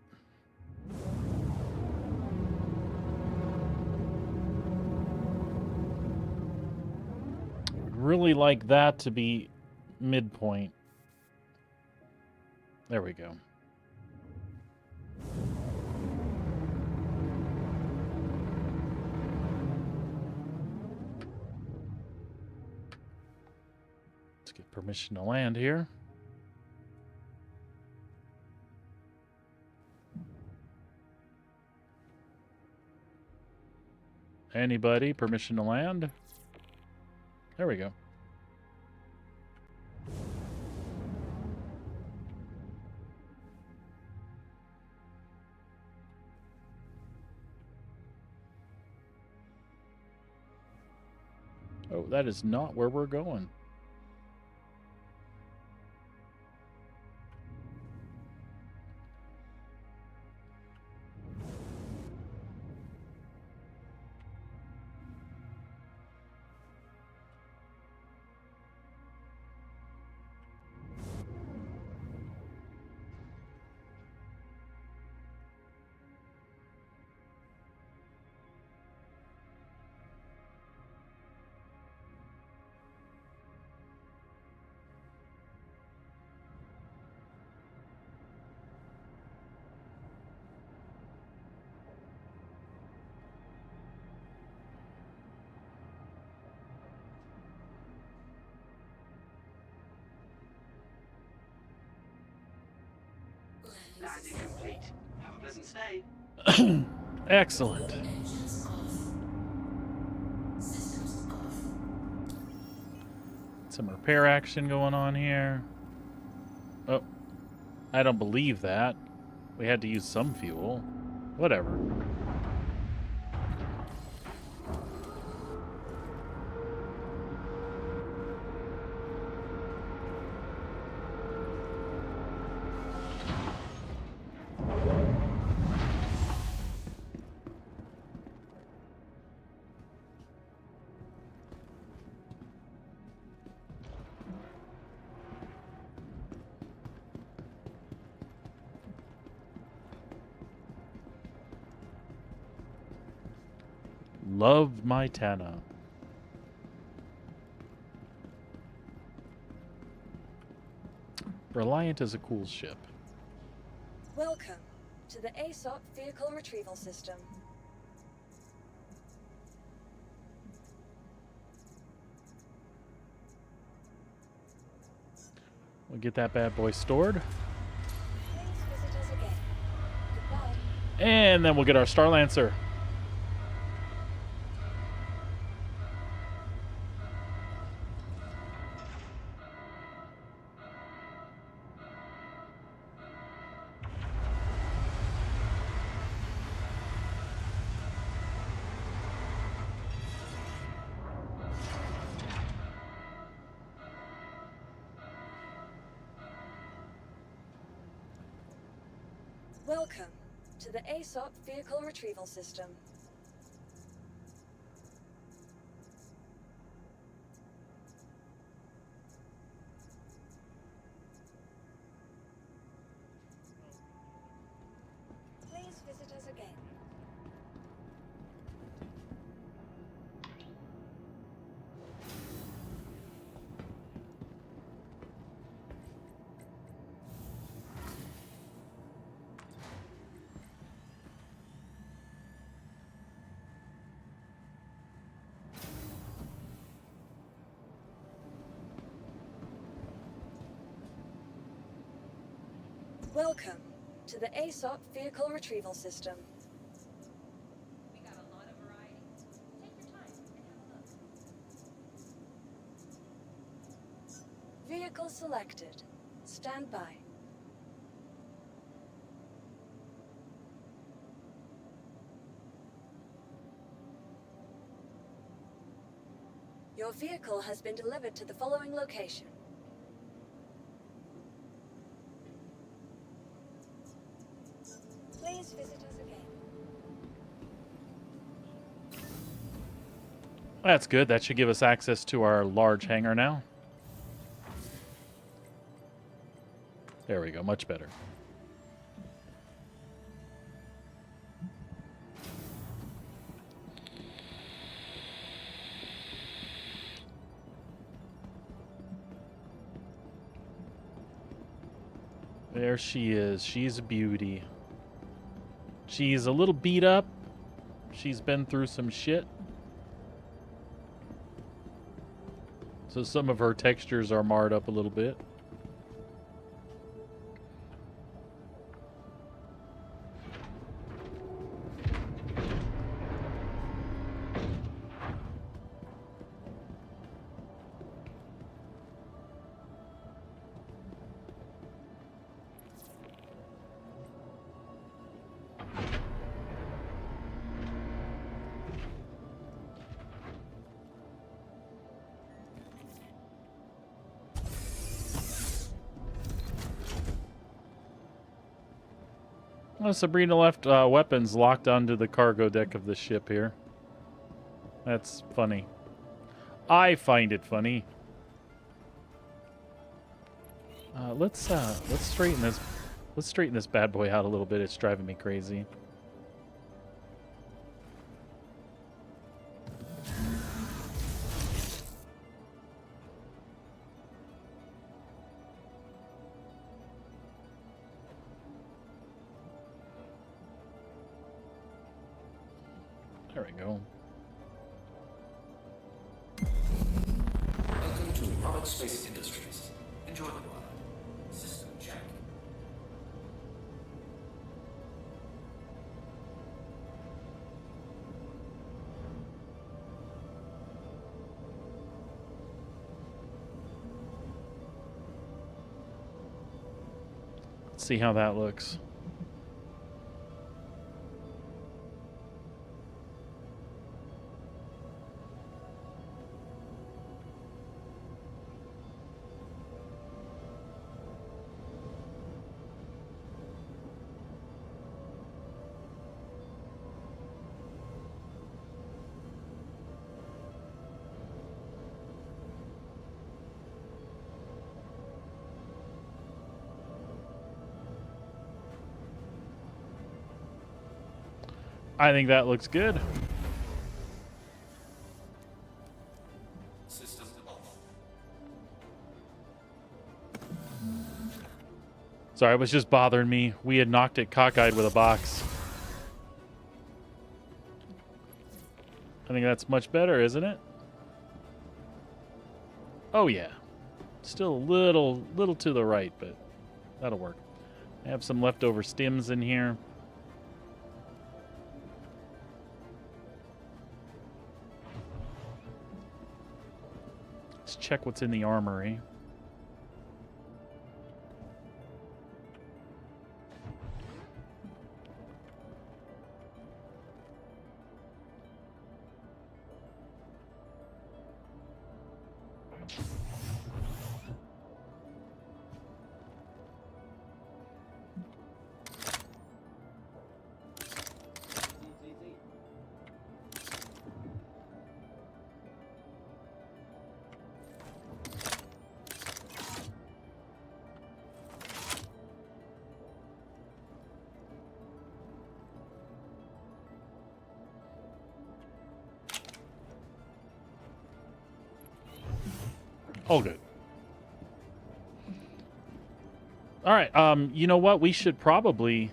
Would really like that to be midpoint. There we go. Let's get permission to land here. Anybody, permission to land? There we go. Oh, that is not where we're going. Landing complete. Have a pleasant stay. Excellent. Some repair action going on here. Oh, I don't believe that. We had to use some fuel. Whatever. Love my Tana. Reliant is a cool ship. Welcome to the ASOP Vehicle Retrieval System. We'll get that bad boy stored. Please visit us again. Goodbye. And then we'll get our Star Lancer. Welcome to the ASOP Vehicle Retrieval System. Please visit us again. Welcome to the ASOP Vehicle Retrieval System. We got a lot of variety. Take your time and have a look. Vehicle selected. Stand by. Your vehicle has been delivered to the following location. Please visit us again. That's good. That should give us access to our large hangar now. There we go. Much better. There she is. She's a beauty. She's a little beat up. She's been through some shit. So some of her textures are marred up a little bit. Well, Sabrina left weapons locked onto the cargo deck of the ship here. That's funny. I find it funny. Let's straighten this. Let's straighten this bad boy out a little bit. It's driving me crazy. There we go. Welcome to Robert Space Industries. Enjoy the ride. System check. Let's see how that looks. I think that looks good. System off. Sorry, it was just bothering me. We had knocked it cockeyed with a box. I think that's much better, isn't it? Oh yeah. Still a little to the right, but that'll work. I have some leftover stems in here. Let's check what's in the armory. All good. All right. You know what? We should probably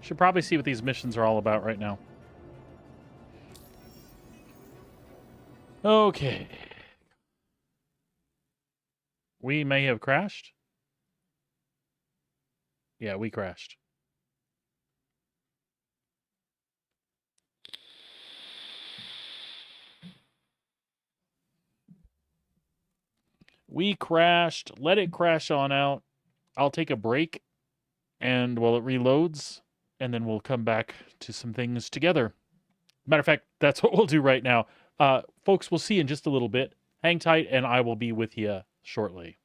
see what these missions are all about right now. Okay. We may have crashed. Yeah, we crashed. We crashed. Let it crash on out. I'll take a break, and while it reloads, and then we'll come back to some things together. Matter of fact, that's what we'll do right now. Folks, we'll see you in just a little bit. Hang tight, and I will be with you shortly.